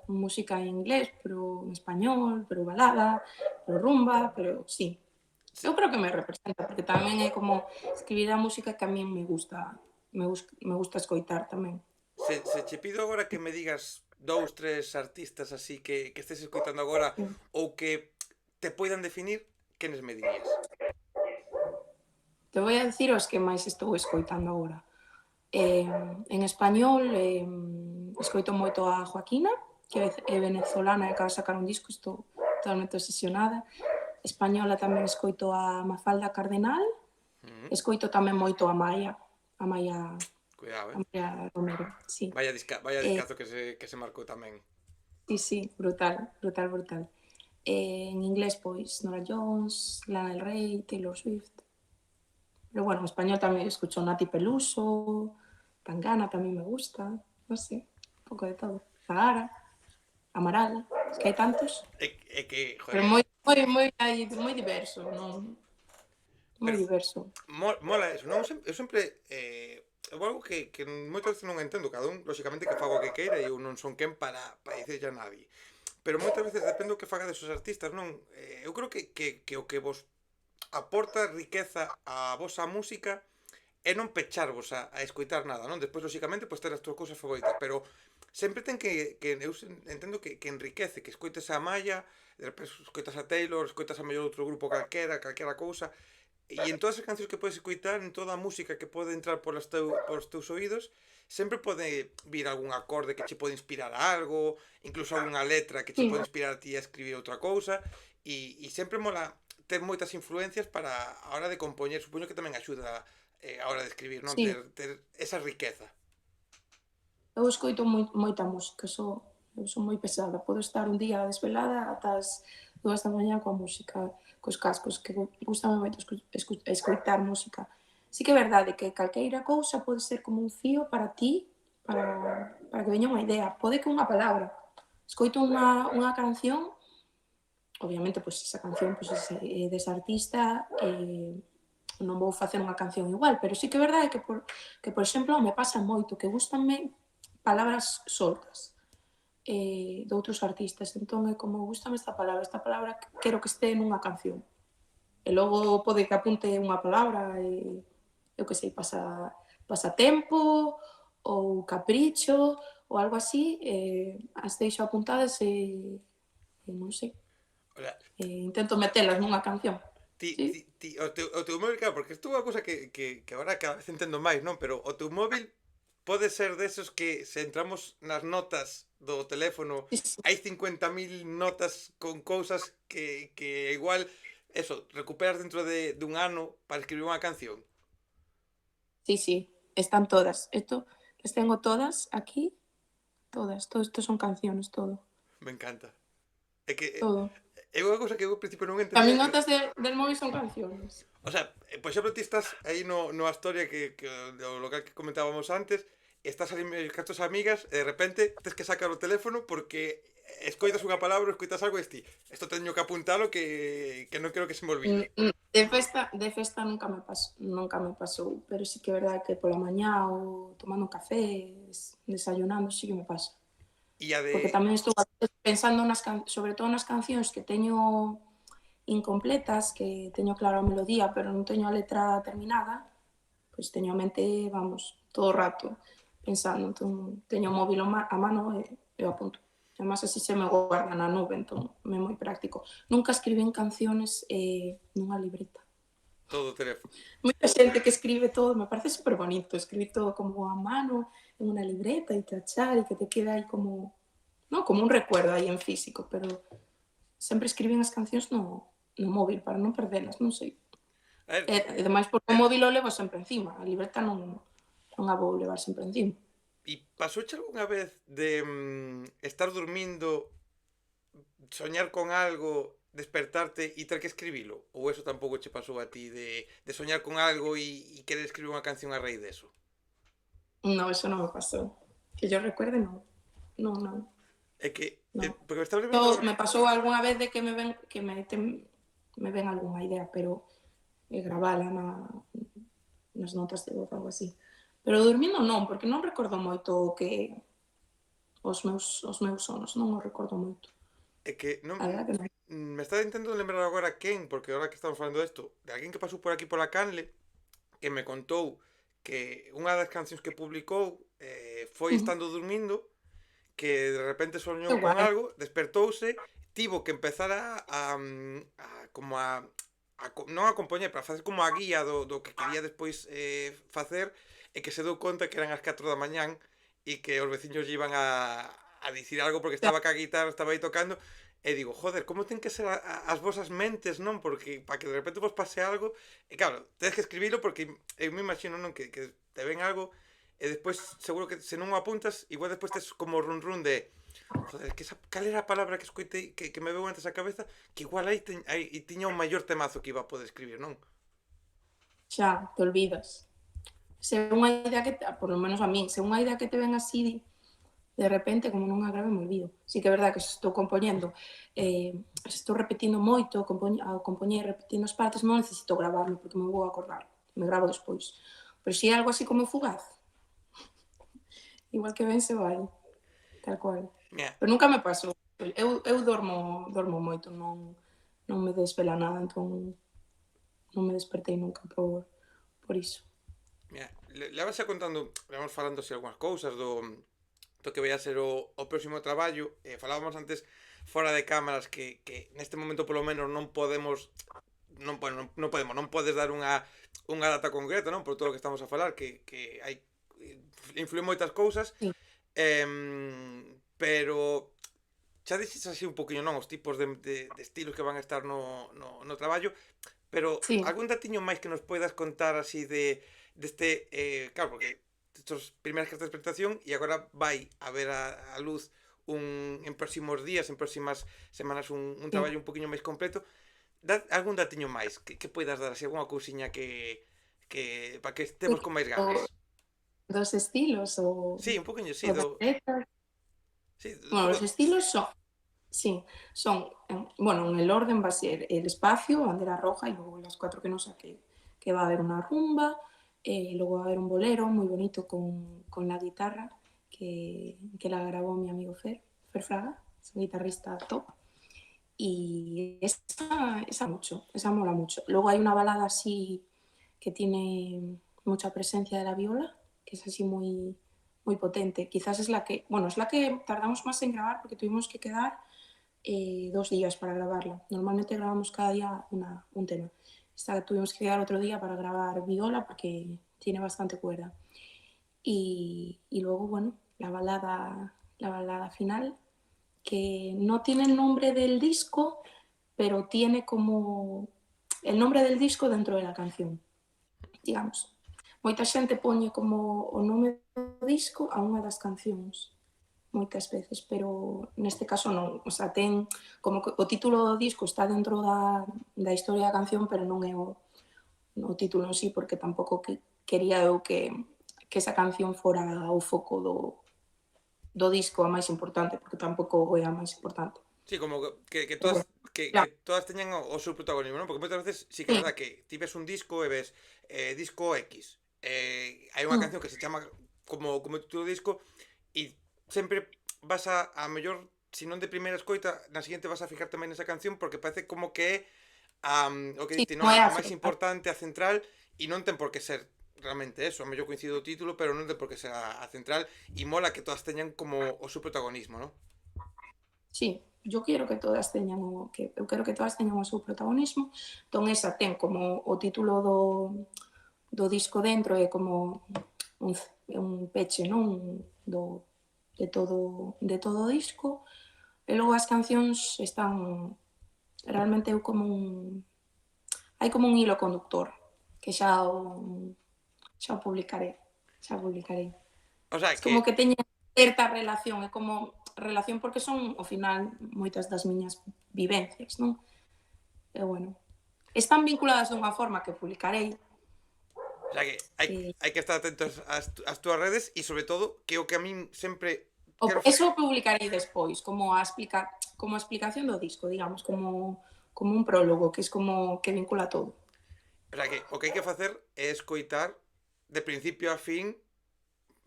música en inglés, pero en español, pero balada, pero rumba, pero sí. Se, Eu creo que me representa, porque tamén é como escribir a música que a min me gusta escoitar tamén. se che pido agora que me digas dous, tres artistas así que estés escoitando agora Sí. ou que te poidan definir, quenes me dirías? Te voy a decir os que máis estou escoitando agora. Eh, en español, escoito moito a Joaquina, que é venezolana e acaba de sacar un disco, estou totalmente obsesionada. Española tamén escoito a Mafalda Cardenal, Mm, escoito tamén moito a Maya, cuidado, a Maya Romero, sí. Vaya Eh, discazo que se marcou tamén. sí, sí, brutal, brutal, brutal. En inglés, pois, Nora Jones, Lana Del Rey, Taylor Swift. Pero bueno, en español tamén escucho Nati Peluso, Tangana tamén me gusta, non sei, un pouco de todo. Zahara, Amaral, es que hai tantos, É que, pero joder, moi diverso, non? Moi pero diverso. mola eso, non? Eu sempre é algo que moitas veces non entendo, cada un, lóxicamente, que faga o que queira e eu non son quen para dicirlle a nadie. Pero moitas veces depende do que faga desos artistas, non? Eu creo que o que vos aporta riqueza a vosa música é non pecharvos a escoitar nada, non? Despois, lóxicamente, pois ter as túas cousas favoritas, pero sempre ten que eu entendo que enriquece, que escoites a Maya, de repente escoitas a Taylor, escoitas a mellor outro grupo calquera cousa, e en todas as cancións que podes escoitar, en toda a música que pode entrar polos teus oídos, sempre pode vir algún acorde que che pode inspirar a algo, incluso algunha letra que che Sí, pode inspirar a ti a escribir outra cousa, e sempre mola ter moitas influencias para a hora de compoñer, supoño que tamén axuda a hora de escribir, non? sí, Ter esa riqueza. eu escoito moita música, eu son moi pesada, podo estar un día desvelada ata as 2 da mañá coa música, cos cascos, que gustame moito escoitar música. Sí que é verdade que calqueira cousa pode ser como un fío para ti, para que veña unha idea. Pode que unha palabra. Escoito unha canción, obviamente, pois esa canción pois, é desa artista, non vou facer unha canción igual, pero sí que é verdade que por exemplo, me pasa moito, que gustanme palabras soltas de outros artistas. Entón é como, gustame esta palabra quero que este nunha canción. E logo pode que apunte unha palabra e, eu que sei, pasatempo ou capricho ou algo así, as deixo apuntadas e non sei, Ola, intento metelas nunha canción. Sí, o teu móvil, claro, porque isto é unha cousa que agora cada vez entendo máis, non? Pero o teu móvil pode ser desos que se entramos nas notas do teléfono sí, sí, hai 50.000 notas con cousas que igual, eso, recuperas dentro de un ano para escribir unha canción. sí, sí, están todas. Esto las tengo todas aquí, todas. Todo esto son canciones, todo, Me encanta. É que todo. é unha cousa que eu ao principio non También entendía. notas del móvil son canciones. O sea, por exemplo, ti estás aí no Astoria que do local que comentábamos antes, e estás ali con as tuas amigas e de repente tes que sacar o teléfono porque escoitas unha palabra, escoitas algo e ti, isto teño que apuntalo que non quero que se me olvide. De festa nunca me pasou, pero sí que é verdade que pola mañá ou tomando un café, desayunando, sí que me pasa. E a de Porque tamén estou a veces pensando sobre todo nas cancións que teño incompletas, que teño clara a melodía, pero non teño a letra terminada, pois teño a mente, vamos, todo o rato pensando. Entón, teño o móvil a mano e eu apunto. Además, así se me guarda na nube, entón, é moi práctico. Nunca escribín canciones nunha libreta. todo o teléfono. Moita xente que escribe todo, me parece super bonito, escribir todo como a mano, en unha libreta e tachar e que te queda aí como, no, como un recuerdo aí en físico, pero sempre escribín as cancións no móvil para non perdelas, non sei. A ver, E ademais porque o móvil o levo sempre encima, a libreta non a vou levar sempre encima. pasouche algunha vez de estar dormindo, soñar con algo, despertarte e ter que escribilo? Ou eso tampouco che pasou a ti de soñar con algo e querer escribir unha canción a raíz deso? No, eso no me pasó. Que yo recuerde, no. No, no, É que, no. porque me estaba lembrando Yo, agora. me pasó alguna vez de que me ven alguna idea, pero gravala nas notas de voz, algo así. Pero dormindo non, porque non recordo moito que os meus sonos, non os recordo moito. É que non, A verdade que non. me está intentando lembrar agora quen, porque ahora que estamos falando desto, de alguén que pasou por aquí pola Canle, que me contou que unha das cancións que publicou foi Ujú. estando dormindo, que de repente Que soñou con guai. algo, despertouse, tivo que empezar como non a compoñer, para facer como a guía do que quería despois facer, e que se dou conta que eran as 4 da mañán e que os veciños lle iban a dicir algo porque estaba ca guitarra, estaba aí tocando, e digo, joder, como ten que ser as vosas mentes, non? Porque para que de repente vos pase algo, e claro, tedes que escribilo porque eu me imagino, non, que te ven algo e despois seguro que se non o apuntas, igual despois tes como run run de joder, que cal era a palabra que escoitei que me veu antes a cabeza, que igual aí tiña un maior temazo que iba a poder escribir, non? Xa, te olvidas. Se unha idea que, por lo menos a min, se unha idea que te ven así de repente, como non a grave, me olvido. Sí que é verdad que se estou compoñendo, se estou repetindo moito, ao compoñer repetindo as partes, non necesito gravarlo porque me vou acordar. Me gravo despois. Pero se é algo así como fugaz, igual que ben se vai, tal cual. Mira, Pero nunca me pasou. Eu dormo moito, non me desvela nada, entón non me despertei nunca por iso. mira, levas xa contando, levamos falando así algunhas cousas do que vai a ser o próximo traballo, falábamos antes fora de cámaras que neste momento polo menos non podemos non podes dar unha data concreta, non? Por todo o que estamos a falar, que hai influen moitas cousas, Sí, pero xa dixes así un poquinho, non? Os tipos de estilos que van a estar no traballo, pero sí. algún datiño máis que nos poidas contar así deste, claro, porque estos primeras cartas de presentación e agora vai a ver a luz en próximos días, en próximas semanas un Sí. traballo un poquinho máis completo. Dad algún datiño máis que poidas dar así algunha cousiña que para que estemos con máis O ganas. dos estilos Sí, un poquinho, sí, o das letras. sí, un Bueno, pouco, los estilos son, sí, son, bueno, en el orden va a ser el espacio, bandera roja, y luego las cuatro que no saqué, que va a haber una rumba, luego va a haber un bolero muy bonito con la guitarra, que la grabó mi amigo Fer Fraga, es un guitarrista top, y esa mola mucho. Luego hay una balada así que tiene mucha presencia de la viola, que es así muy, muy potente. Quizás es la que, bueno, es la que tardamos más en grabar porque tuvimos que quedar 2 días para grabarla. Normalmente grabamos cada día un tema. Esta tuvimos que quedar otro día para grabar viola porque tiene bastante cuerda. Y luego, bueno, la balada final, que no tiene el nombre del disco, pero tiene como el nombre del disco dentro de la canción, digamos. Moita xente poñe como o nome do disco a unha das cancións, moitas veces, pero neste caso non. O sea, ten como que o título do disco está dentro da historia da canción, pero non é o título en sí, porque tampouco quería eu que esa canción fora o foco do disco a máis importante, porque tampouco é a máis importante. sí, como que Pero bueno, todas que claro, todas teñan o seu protagonismo, non? Porque moitas veces sí que é sí, verdad que ti ves un disco e ves disco X. Hai unha mm, canción que se chama como título do disco e sempre vas a mellor, se non de primeira escoita, na seguinte vas a fijar tamén nesa canción porque parece como que é o que sí, dite, non, non é a a máis central. importante, a central, e non ten por que ser realmente eso, a mellor coincido o título, pero non ten por que ser a central, e mola que todas teñan como o seu protagonismo, non? Sí, yo quero que todas teñan eu quero que todas teñan o seu protagonismo. Entón esa ten como o título do disco dentro, é como un peche, non, do de todo o disco. E logo as cancións están realmente eu como hai como un hilo conductor que xa o publicarei, xa o publicarei. O sea Es que, como que teñen certa relación, é como relación porque son, ao final, moitas das miñas vivencias, non? E bueno, están vinculadas dunha forma que publicarei, o sea que eh, hai que estar atentos ás túas redes e sobre todo que o que a min sempre quero eso publicarei despois, como a explicación do disco, digamos, como un prólogo, que es como que vincula todo. o sea que o que hai que facer é escoitar de principio a fin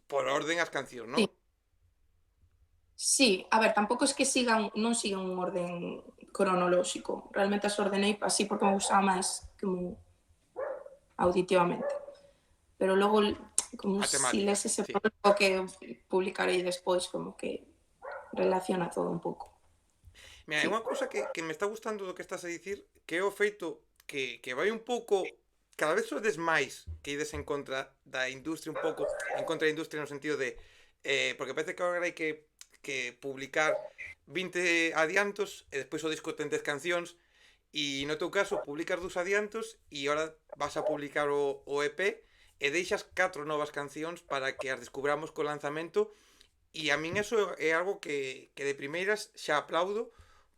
por orden as cancións, non? Sí, sí, a ver, tampouco es que non sigan un orden cronolóxico. Realmente as ordenei así porque me gustaba máis como auditivamente. Pero logo, como A si temática, lees ese sí. prólogo que publicarei despois, como que relaciona todo un pouco. Mira, hai Sí. unha cousa que me está gustando do que estás a dicir, que é o feito que vai un pouco cada vez sodes máis que ides en contra da industria un pouco, en contra da industria no sentido de porque parece que agora hai que publicar 20 adiantos e despois o disco ten 10 cancións e no teu caso publicas dos adiantos e ahora vas a publicar o EP e deixas 4 novas cancións para que as descubramos co lanzamento e a min eso é algo que de primeiras xa aplaudo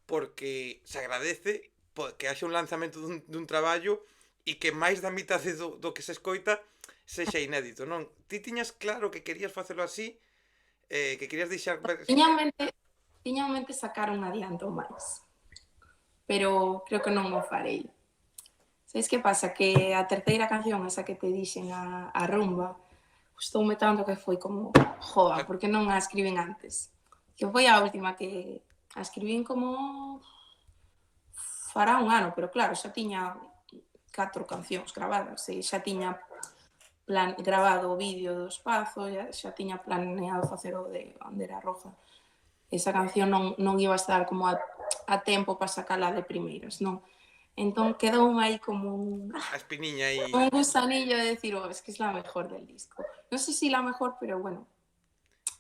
porque se agradece que haxa un lanzamento dun traballo e que máis da mitad do que se escoita sexa inédito, non? Ti tiñas claro que querías facelo así, que querías deixar ver... Tiña en mente, tiña en mente sacar un adianto máis, pero creo que non o farei. Sabes que pasa? Que a terceira canción, esa que te dixen, a rumba, gustoume tanto que foi como, joa, por que non a escribín antes? Que foi a última que a escribín como fará un ano, pero claro, xa tiña 4 cancións gravadas e xa tiña grabado o vídeo do espazo, xa tiña planeado facer o de Bandera Roja. Esa canción non iba a estar como a tempo para sacala de primeiras, non? Entón quedou aí como A espiniña aí... un gusanillo de decir, oh, es que es la mejor del disco. No sé si la mejor, pero bueno,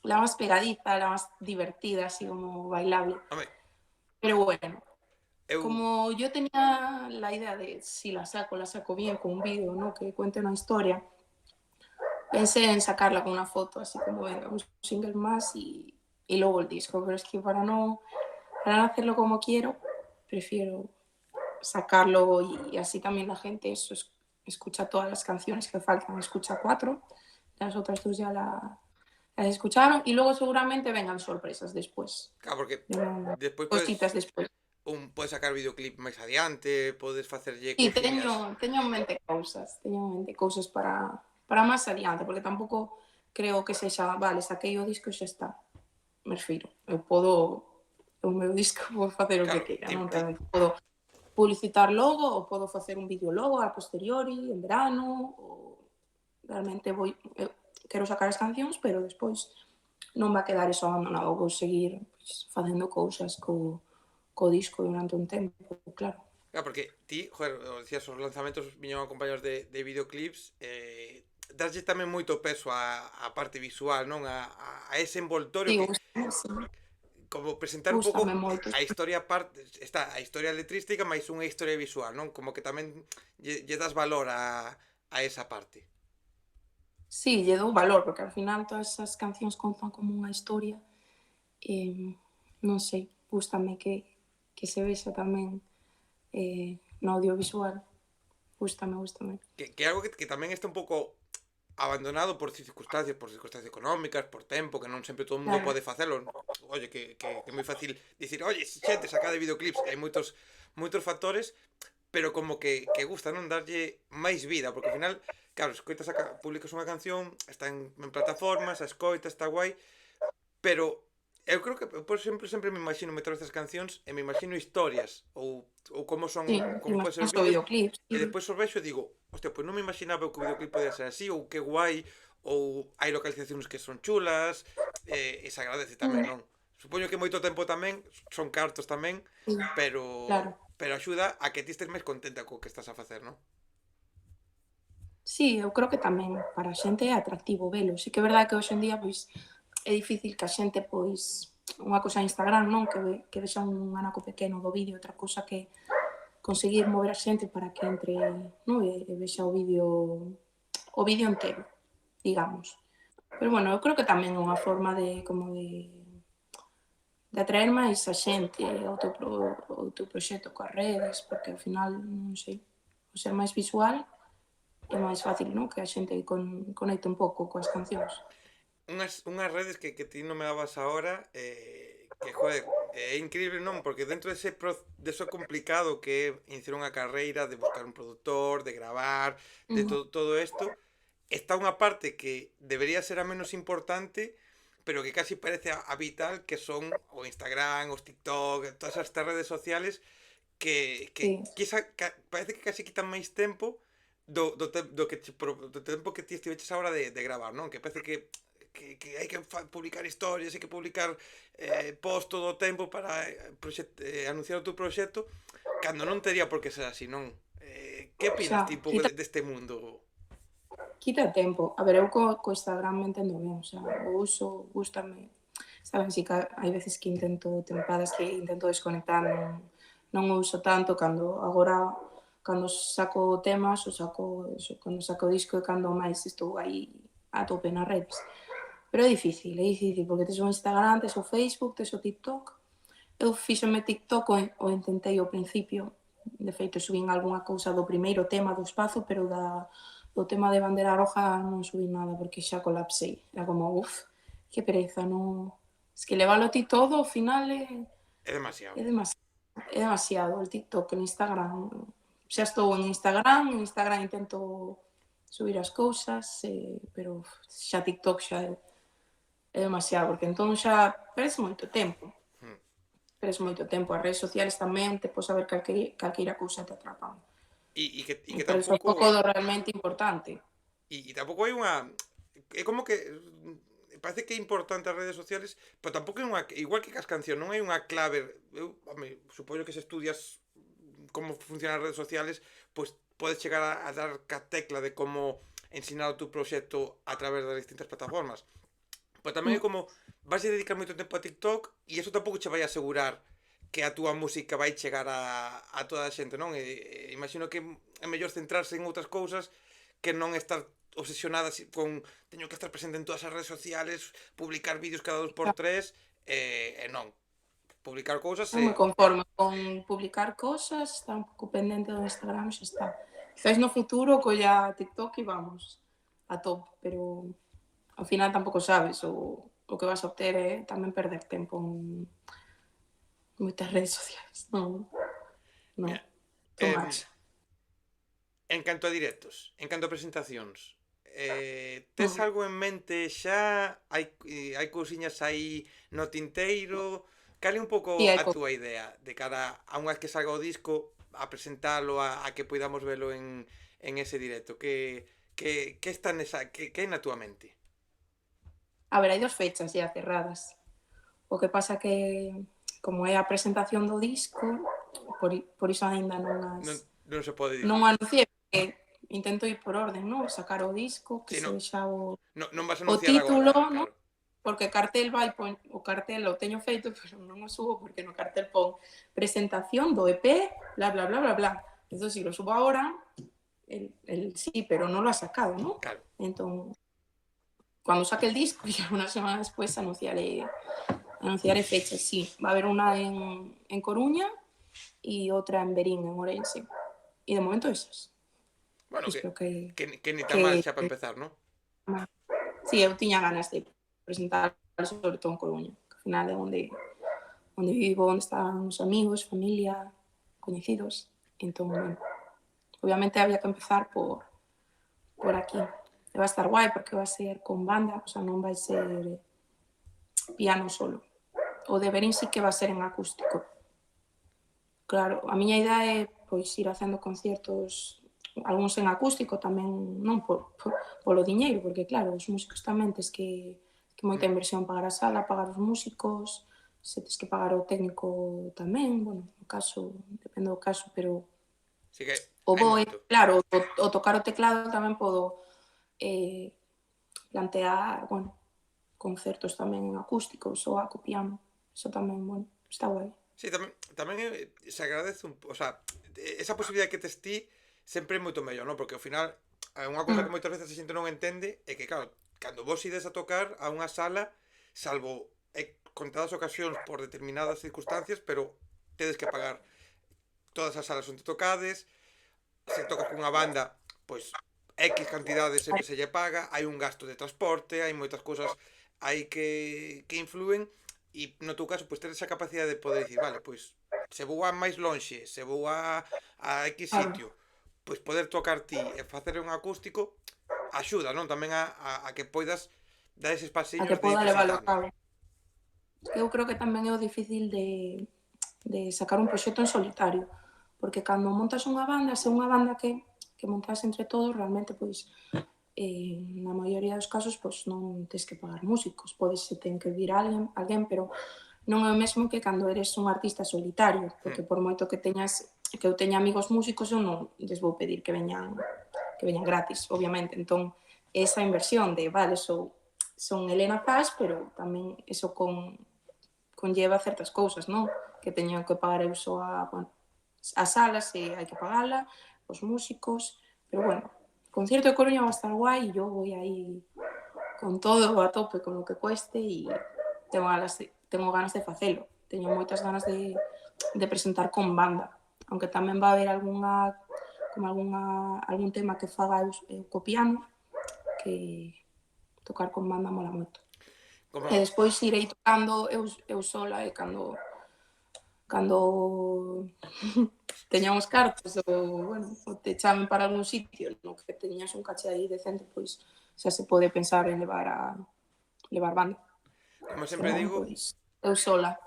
la más pegadiza, la más divertida, así como bailable. Home, Pero bueno, eu... como yo tenía la idea de si la saco bien con un vídeo, ¿no? Que cuente una historia, pensé en sacarla con una foto, así como, venga, un single más y luego el disco. Pero es que para no hacerlo como quiero, prefiero sacarlo y así también la gente eso escucha todas las canciones que faltan, escucha 4, las otras 2 ya las escucharon y luego seguramente vengan sorpresas después, Claro, porque vengan despois cositas después. podes sacar videoclip máis adiante, podes facerlle Sí, cousiñas... teño en mente cousas para máis adiante, porque tampouco creo que sexa, vale, saquei o disco e xa está. Me refiro, o meu disco podo facer o que Claro, queira, non? Realmente podo publicitar logo ou podo facer un vídeo logo a posteriori, en verano, ou realmente quero sacar as cancións, pero despois non va a quedar eso abandonado, vou seguir pues, facendo cousas co disco durante un tempo, claro. Claro, porque ti, joder, decías, os lanzamentos viñan acompañados de videoclips, daslle tamén moito peso á parte visual, non? A ese envoltorio Sí, que, gústame, como presentar un pouco gústame moito. a historia parte, está a historia letrística máis unha historia visual, non? Como que tamén lle das valor a esa parte. Sí, lle dou valor, porque ao final todas esas cancións contan como unha historia. Non sei, gústame que se vexa tamén no audiovisual. Gústame. Que é algo que tamén está un pouco abandonado por circunstancias económicas, por tempo, que non sempre todo o mundo Claro, pode facelo. Oye, que é moi fácil dicir, oye, xente, sacade videoclips, hai moitos factores, pero como que gusta, non? Darlle máis vida, porque ao final, claro, publicas unha canción, está en plataformas, a escoita, está guai, pero eu creo que por sempre me imagino meter estas cancións e me imagino historias ou como son, sí, como pode ser os imaxinas o vídeos videoclip, e sí. despois os vexo e digo, hostia, pois non me imaginaba que o videoclip podía ser así ou que guai ou hai localizacións que son chulas e se agradece tamén, non? Supoño que moito tempo tamén, son cartos tamén, Sí, pero claro. pero axuda a que ti estés máis contenta co que estás a facer, non? Sí, eu creo que tamén para a xente é atractivo velo. Sí que é verdade que hoxe en día pois, é difícil que a xente, pois, unha cousa en Instagram, non? Que vexa un anaco pequeno do vídeo, outra cousa que conseguir mover a xente para que entre, non? E vexa o vídeo entero, digamos. Pero bueno, eu creo que tamén é unha forma de como de atraer máis a xente ao teu proxecto coas redes, porque ao final, non sei, o ser máis visual é máis fácil, non? Que a xente conecte un pouco coas cancións. Unhas redes que ti nomeabas agora, que, joder, é increíble, non? Porque dentro deso complicado que é iniciar unha carreira, de buscar un produtor, de gravar, de Ujú. todo isto, está unha parte que debería ser a menos importante, pero que casi parece a vital, que son o Instagram, os TikTok, todas estas redes sociales Sí, parece que casi quitan máis tempo do tempo que ti estiveches a hora de gravar, non? Que parece que hai que publicar historias, hai que publicar post todo o tempo para anunciar o teu proxecto, cando non teria por que ser así, non? Que xa, opinas ti un pouco deste mundo? quita tempo. A ver, eu co Instagram me entendo ben, o sea, o uso, gústame. Sabes, si que hai veces que intento, tempadas que intento desconectar, non o uso tanto, cando agora, cando saco temas, o saco, eso, cando saco disco e cando máis estou aí a tope nas redes. Pero é difícil, porque tes o Instagram, tes o Facebook, tes o TikTok. Eu fíxome TikTok o intentei ao principio, de feito subín algunha cousa do primeiro tema do espazo, pero do tema de Bandera Roja non subín nada porque xa colapsei. Era como, que pereza, non... Es que levalo ti todo ao final É demasiado. é, é demasiado. El TikTok, el Instagram... Xa estou en Instagram intento subir as cousas, pero xa TikTok xa é demasiado, porque entón xa parece moito tempo. Hmm. Perdes moito tempo. As redes sociales tamén te podes saber calqueira cousa te atrapan. E E que perdes o tampouco foco do realmente importante. tampouco hai unha é como que parece que é importante as redes sociales, pero tampouco é unha igual que cas cancións, non hai unha clave. Supoño que se estudias como funcionan as redes sociales, pois podes chegar a dar ca tecla de como ensinar o teu proxecto a través das distintas plataformas. Pero tamén é Mm, como vas a dedicar moito tempo a TikTok e iso tampouco che vai asegurar que a túa música vai chegar a toda a xente, non? Imagino que é mellor centrarse en outras cousas que non estar obsesionada con teño que estar presente en todas as redes sociales, publicar vídeos cada 2 por xa. 3 non. Publicar cousas Non me conformo con publicar cosas, estar un pouco pendente do Instagram, xa está. Quizás no futuro colla TikTok e vamos a top, pero ao final tampouco sabes o que vas a obter é tamén perder tempo en moitas redes sociales. Non, non, mira, too em, much. en canto a directos, en canto a presentacións, tes Mm. algo en mente xa? Hai cousiñas aí no tinteiro? Cal é un pouco Sí, hai a túa idea de cara a unha vez que salga o disco, a presentalo, a que poidamos velo en ese directo? Que está que hai na túa mente? A ver, hai 2 fechas xa cerradas. O que pasa que, como é a presentación do disco, por iso aínda Non, non se pode non dicir. anunciei, porque intento ir por orden, non? Sacar o disco, que Si, non, sexa non vas a o anunciar agora, título, non? claro. Porque cartel o cartel o teño feito, pero non o subo porque no cartel pon presentación do EP, bla, bla, bla, bla, bla. Entón, si lo subo ahora, el sí, pero non lo ha sacado, ¿no? Claro. Entón, cuando saque el disco, ya una semana después anunciaré fechas, sí. Va a haber una en Coruña y otra en Berín, en Orense. Y de momento esas. Bueno, Que espero que ni tan mal que xa para empezar, non? sí, eu tiña ganas de presentar sobre todo en Coruña, que ao final é onde vivo, onde están os amigos, familia, coñecidos. Entón, bueno, obviamente había que empezar por aquí. E va a estar guai porque va a ser con banda, o sea, non vai ser piano solo. O de Berín sí que va a ser en acústico. Claro, a miña idea é pois ir facendo conciertos algúns en acústico tamén non polo diñeiro, porque claro, os músicos tamén tes que moita Mm. inversión pagar a sala, pagar os músicos, se tes que pagar o técnico tamén, bueno, no caso, depende do caso, pero Si que o hai bo é, moito. claro, o tocar o teclado tamén podo plantear, bueno, concertos tamén en acústicos ou a co piano, eso tamén, bueno, está guai. Sí, tamén se agradece o sea, esa posibilidade que tes ti sempre é moito mellor, non? Porque ao final unha cousa Mm, que moitas veces a xente non entende é que, claro, cando vos ides a tocar a unha sala, salvo contadas ocasións por determinadas circunstancias, pero tedes que pagar todas as salas onde tocades, se tocas cunha banda, pois X cantidade se lle paga, hai un gasto de transporte, hai moitas cousas aí que influen e no teu caso pois ter esa capacidade de poder dicir, vale, pois se vou a máis lonxe, se vou a X Claro, sitio, pois poder tocar ti e facer un acústico axuda, non? Tamén a que poidas dar eses a que pasillos de ir poda levalo a presentando. cabo. Eu creo que tamén é o difícil de sacar un proxecto en solitario, porque cando montas unha banda, se unha banda que montas entre todos, realmente, pois, na maioría dos casos, pois non tens que pagar músicos, podes se ten que vir alguén, pero non é o mesmo que cando eres un artista solitario, Hmm. porque por moito que eu teña amigos músicos, eu non lles vou pedir que veñan gratis, obviamente. Entón, esa inversión de, vale, son Elena Zas, pero tamén eso conlleva certas cousas, non? Que teño que pagar eu só bueno, as salas, e hai que pagala, os músicos, pero bueno, o concierto de Coruña va a estar guai e yo voy aí con todo a tope con lo que cueste e tengo ganas de facelo. Teño moitas ganas de presentar con banda, aunque tamén va a haber algún tema que faga eu co piano, que tocar con banda mola moito. Como, E despois irei tocando eu sola e cando teñamos cartos ou, bueno, ou te chamen para algún sitio no que teñas un caché aí decente, pois xa se pode pensar en levar banda. como sempre Senón, digo, pois, eu sola.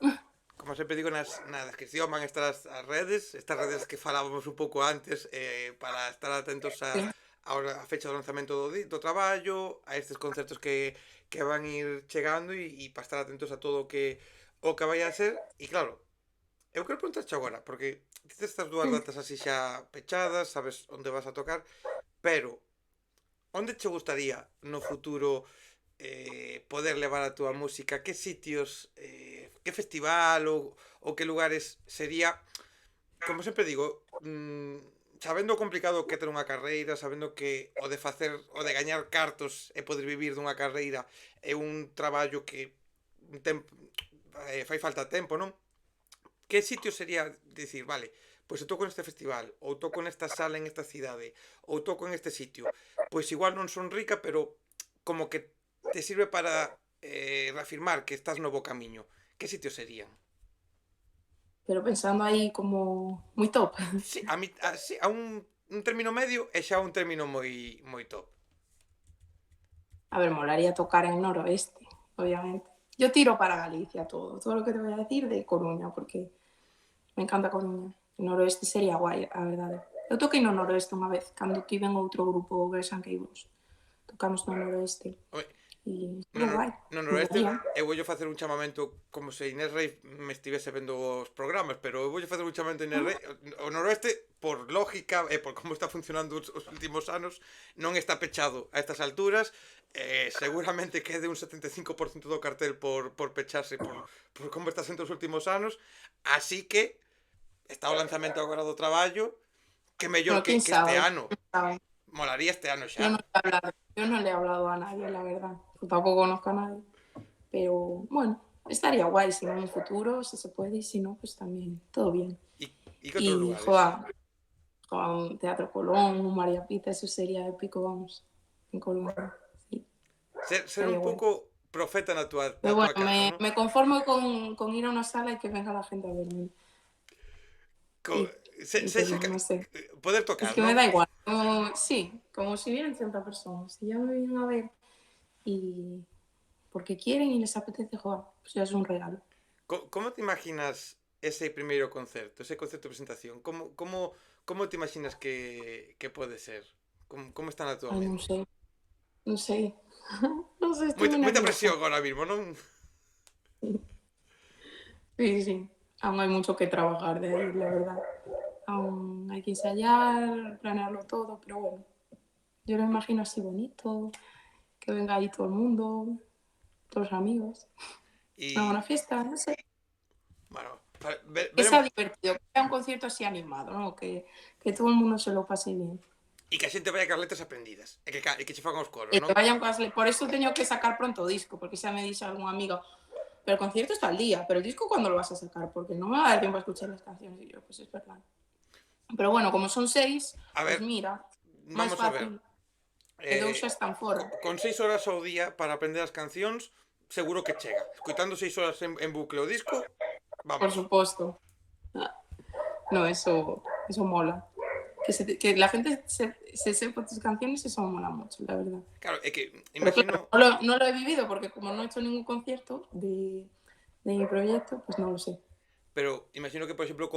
como sempre digo, na descripción van a estar as redes, estas redes que falábamos un pouco antes, para estar atentos Sí. a fecha do lanzamento do traballo, a estes concertos que van ir chegando e para estar atentos a todo o que vai a ser. E claro, eu quero preguntarche agora, porque dices estas dúas datas así xa pechadas, sabes onde vas a tocar, pero onde che gustaría no futuro poder levar a túa música? Que sitios, que festival ou que lugares sería? Como sempre digo, sabendo o complicado que é ter unha carreira, sabendo que o de gañar cartos e poder vivir dunha carreira é un traballo que un tempo, fai falta tempo, non? Que sitio sería dicir, vale, pois eu toco neste festival, ou toco nesta sala en esta cidade, ou toco en este sitio, pois igual non son rica, pero como que te sirve para reafirmar que estás no bo camiño. Que sitios serían? Pero pensando aí como moi top. Sí, sí, a un término medio e xa un término moi top. A ver, molaría tocar en noroeste, obviamente. Yo tiro para Galicia todo lo que te voy a decir de Coruña, porque me encanta Coruña. O noroeste sería guai, a verdade. Eu toquei no noroeste unha vez, cando tiven outro grupo, o Girls and Cables. Tocamos no noroeste. Home, E no, estuvo guai. no noroeste Molaría. eu voulle facer un chamamento como se Inés Rei me estivese vendo os programas, pero eu voulle facer un chamamento a Inés Rei. O noroeste, por lógica e por como está funcionando os últimos anos, non está pechado a estas alturas. Seguramente quede un 75% do cartel por pecharse por como está sendo os últimos anos, así que está o lanzamento agora do traballo, que mellor Bueno, quién que este sabe, ano. quién sabe. Molaría este ano Yo xa. no, he hablado, yo no le he hablado a nadie, la verdad. Tampoco conozco a nadie. Pero bueno, estaría guay si no en un futuro, si se puede, y si no, pues también, todo bien. E que outros Y lugares? jugar un Teatro Colón, un María Pita, eso sería épico, vamos, en Colombia. Sí, Ser estaría un guay. pouco profeta na Pero bueno, tua casa, non? me conformo con ir a una sala y que venga la gente a verme. Co- Y, y pues no sé. poder Es tocar, que me non? da igual. Sí, como si vienen 30 personas. Si ya me vienen a ver y porque quieren y les apetece jugar, pues ya es un regalo. Como te imaginas ese primeiro concerto, ese concerto de presentación? Como te imaginas que pode ser? Como está na túa Ay, no mente? sé, no sé. No sé, estoy muy Moita nerviosa. presión agora mismo, non? Sí, sí. Aún hay mucho que trabajar de ahí, la verdad. Aún hay que ensayar, planearlo todo, pero bueno, yo lo imagino así bonito, que venga ahí todo el mundo, todos los amigos, una buena E, fiesta, no sé. bueno, Que sea veremos. divertido, que sea un concierto así animado, ¿no? Que todo el mundo se lo pase bien. E que a xente vaya cas letras aprendidas. E que che fagan os coros, E non? que vayan coas por eso teño que sacar pronto o disco, porque xa me dixo algún amigo, pero el concierto está al día, pero el disco ¿cuándo lo vas a sacar? Porque no me va a dar tiempo a escuchar las canciones. Y yo, pues es verdad. Pero bueno, como son 6, A pues ver, mira, máis vamos a ver. fácil. E 2 xa están fora. Con 6 horas ao día para aprender as cancións, seguro que chega. Escoitando 6 horas en bucle o disco, Por vamos. supuesto. No, eso mola. Que la gente se sepa tus canciones, eso mola mucho, la verdad. Claro, é que Pero imagino. claro, no lo he vivido porque como no he hecho ningún concierto de mi proyecto, pues no lo sé. Pero imagino que, por exemplo,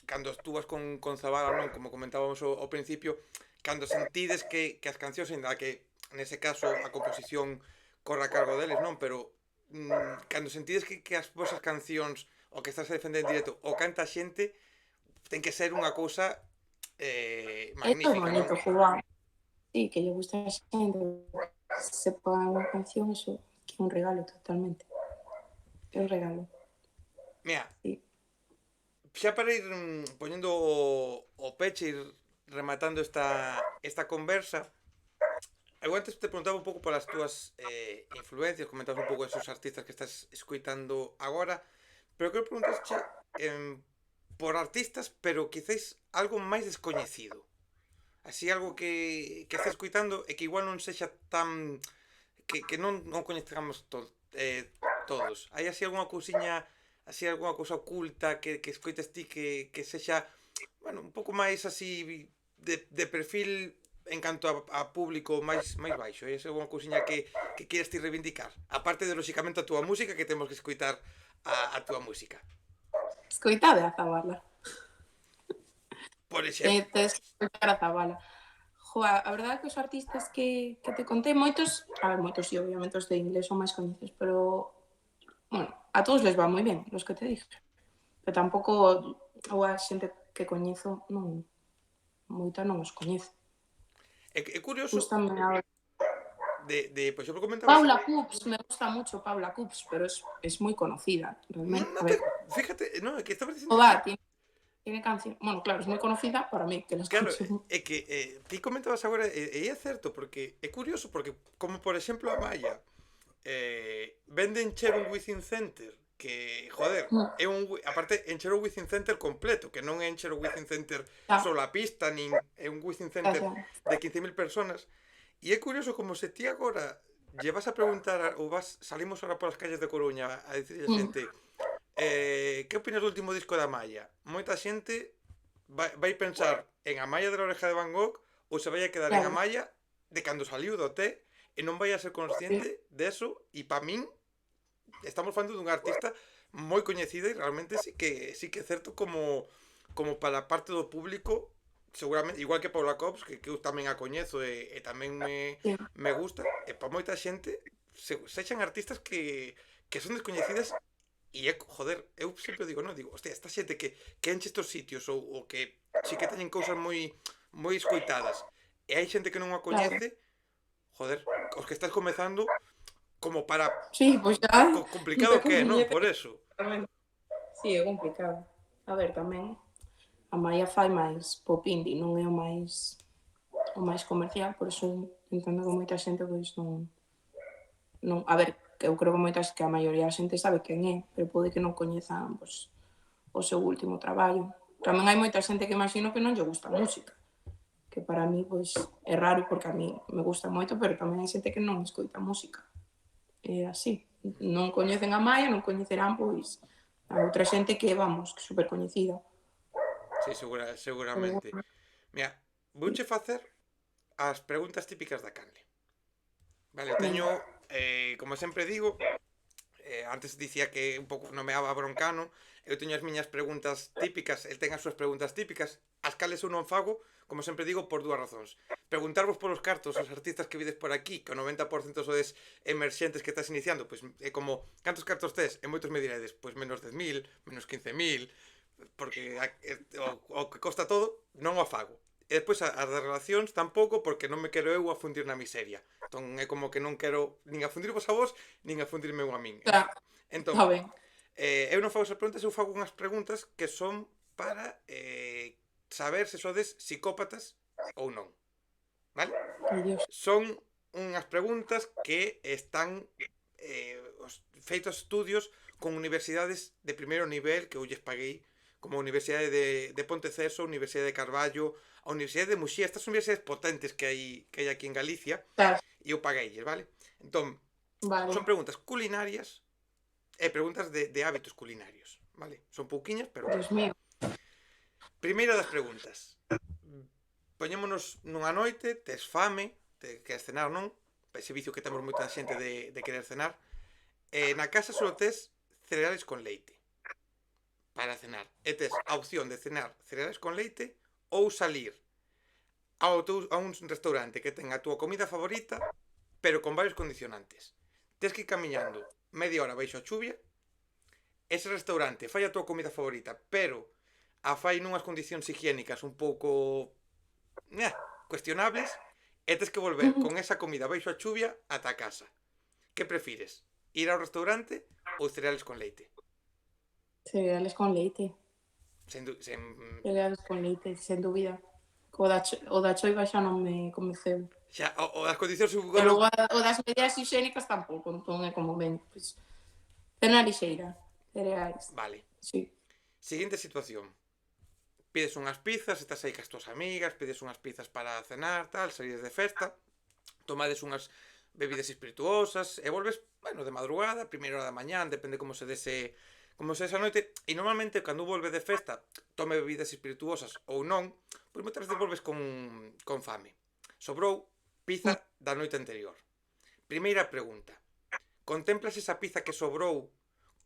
cando actúas con Zabala, non? Como comentábamos ao principio, cando sentides que as cancións, ainda que nese caso a composición corre a cargo deles, non? Pero cando sentides que as vosas cancións o que estás a defender en directo o canta a xente, ten que ser unha cousa Esto es magnífica, non? bonito, jugar. Sí, que le gusta a la gente, que sepa una canción, eso que es un regalo totalmente. Es un regalo. Mira, Sí. xa para ir poñendo o peche, ir rematando esta conversa, eu antes te preguntaba un pouco polas túas influencias, comentabas un pouco esos artistas que estás escoitando agora, pero quero preguntarche por artistas, pero quizáis algo máis descoñecido. Así algo que estás escoitando e que igual non sexa tan... que non coñezamos todos. Hai así algunha cousiña, así algunha cousa oculta que escoites ti que sexa, bueno, un pouco máis así de perfil en canto a público máis baixo. É unha cousiña que queres ti reivindicar. Aparte de, lóxicamente, a túa música, que temos que escoitar a túa música. Escoitade a Zabala. Por exemplo. Te escoitar a Zabala. Joa, a verdade é que os artistas que te conté, moitos, a ver, moitos e obviamente os de inglés son máis coñecidos, pero, bueno, a todos les va moi ben, los que te dije. Pero tampouco a xente que coñezo, non, moita non os coñezo. É curioso Gústame a por exemplo, comentabas... Paula Cups, me gusta mucho Paula Cups, pero es muy conocida, realmente. No A ver, fíjate, no, é que estabas dicindo toda tiene canción. Bueno, claro, es muy conocida para mí, que la claro, escucho. é que ti comentabas agora, e é certo, porque é curioso, porque como por exemplo a Maya vende encher un Within Center, que, joder, é aparte, encher o Within Center completo, que non é encher o Within Center só a pista, nin é un Within Center de 15.000 personas, e é curioso como se ti agora llevas a preguntar, ou salimos ahora polas calles de Coruña a dicirle a xente que opinas do último disco da Maya? Moita xente vai pensar en A Maya de la Oreja de Van Gogh ou se vai a quedar en A Maya de cando saliu do T e non vai a ser consciente deso, e pa min estamos falando dun artista moi coñecido e realmente sí que é certo como para a parte do público, seguramente, igual que Paula Cops, que eu tamén a coñezo e tamén me gusta, e pa moita xente sexan artistas que son descoñecidas. E joder, eu sempre digo, non, digo, hostia, esta xente que enche estos sitios ou que sí que teñen cousas moi escoitadas e hai xente que non a coñece, joder, os que estás comezando como para... Sí, pues ya. Complicado que é, non? Por eso. Sí, é complicado. A ver, tamén a Maya fai máis pop indie, non é o máis comercial, por eso entendo que moita xente pois non, a ver, que eu creo que moitas que a maioría da xente sabe quen é, pero pode que non coñezan pois, o seu último traballo. Tamén hai moita xente que imagino que non lle gusta a música, que para mí pois é raro porque a mí me gusta moito, pero tamén hai xente que non escoita música. É así. Non coñecen a Maya, non coñecerán pois a outra xente que, vamos, que é super coñecida. Sí, seguramente. Mira, vouche facer as preguntas típicas da canle. Vale, eu teño, como sempre digo, antes dicía que un pouco nomeaba a Broncano, eu teño as miñas preguntas típicas, el ten as súas preguntas típicas, as cales eu non fago, como sempre digo, por dúas razóns. Preguntarvos polos cartos os artistas que vides por aquí, que o 90% sodes emerxentes que estás iniciando, pois é como, cantos cartos tes? E moitos me diredes, pois menos 10.000, menos 15.000, porque o que costa todo non o fago. E despois as das relacións tampouco, porque non me quero eu a fundir na miseria. Entón é como que non quero nin a fundirvos a vos, nin a fundirme eu a min. Entón, eu non fago esas preguntas, eu fago unhas preguntas que son para saber se sodes psicópatas ou non. vale? Ai, Dios. Son unhas preguntas que están feitos estudios con universidades de primeiro nivel que eu lles paguei, como a Universidade de Ponteceso, a Universidade de Carballo, a Universidade de Muxía, estas universidades potentes que hai aquí en Galicia, Estás. e eu pagueilles, vale? Entón, son Vale. preguntas culinarias e preguntas de hábitos culinarios, vale? Son pouquiñas, pero vale. Dios mío. Primeira das preguntas. Poñémonos nunha noite, tes fame, te queres cenar, non? Ese vicio que temos moita xente de querer cenar. Na casa só tes cereales con leite para cenar. E tes a opción de cenar cereales con leite ou salir a un restaurante que ten a túa comida favorita, pero con varios condicionantes. Tes que ir camiñando media hora baixo a chuvia. Ese restaurante fai a túa comida favorita, pero a fai nunhas condicións higiénicas un pouco cuestionables, e tes que volver con esa comida baixo a chuvia ata a casa. Que prefires? Ir ao restaurante ou cereales con leite? Cereales con leite. Sen... Cereales con leite, sen dúbida. O da choiva xa non me convenceu. Xa, o das condicións E igual... logo o das medidas higiénicas tampouco, entón é como ben, pois, cena lixeira, cereais, Vale. sí. Seguinte situación. Pides unhas pizzas, estás aí cas tuas amigas, pides unhas pizzas para cenar, tal, saídes de festa, tomades unhas bebidas espirituosas e volves, bueno, de madrugada, primeira hora da mañán, depende como se dese esa noite, e normalmente cando volve de festa tome bebidas espirituosas ou non, pois moitas veces volves con fame. Sobrou pizza da noite anterior. Primeira pregunta. Contemplas esa pizza que sobrou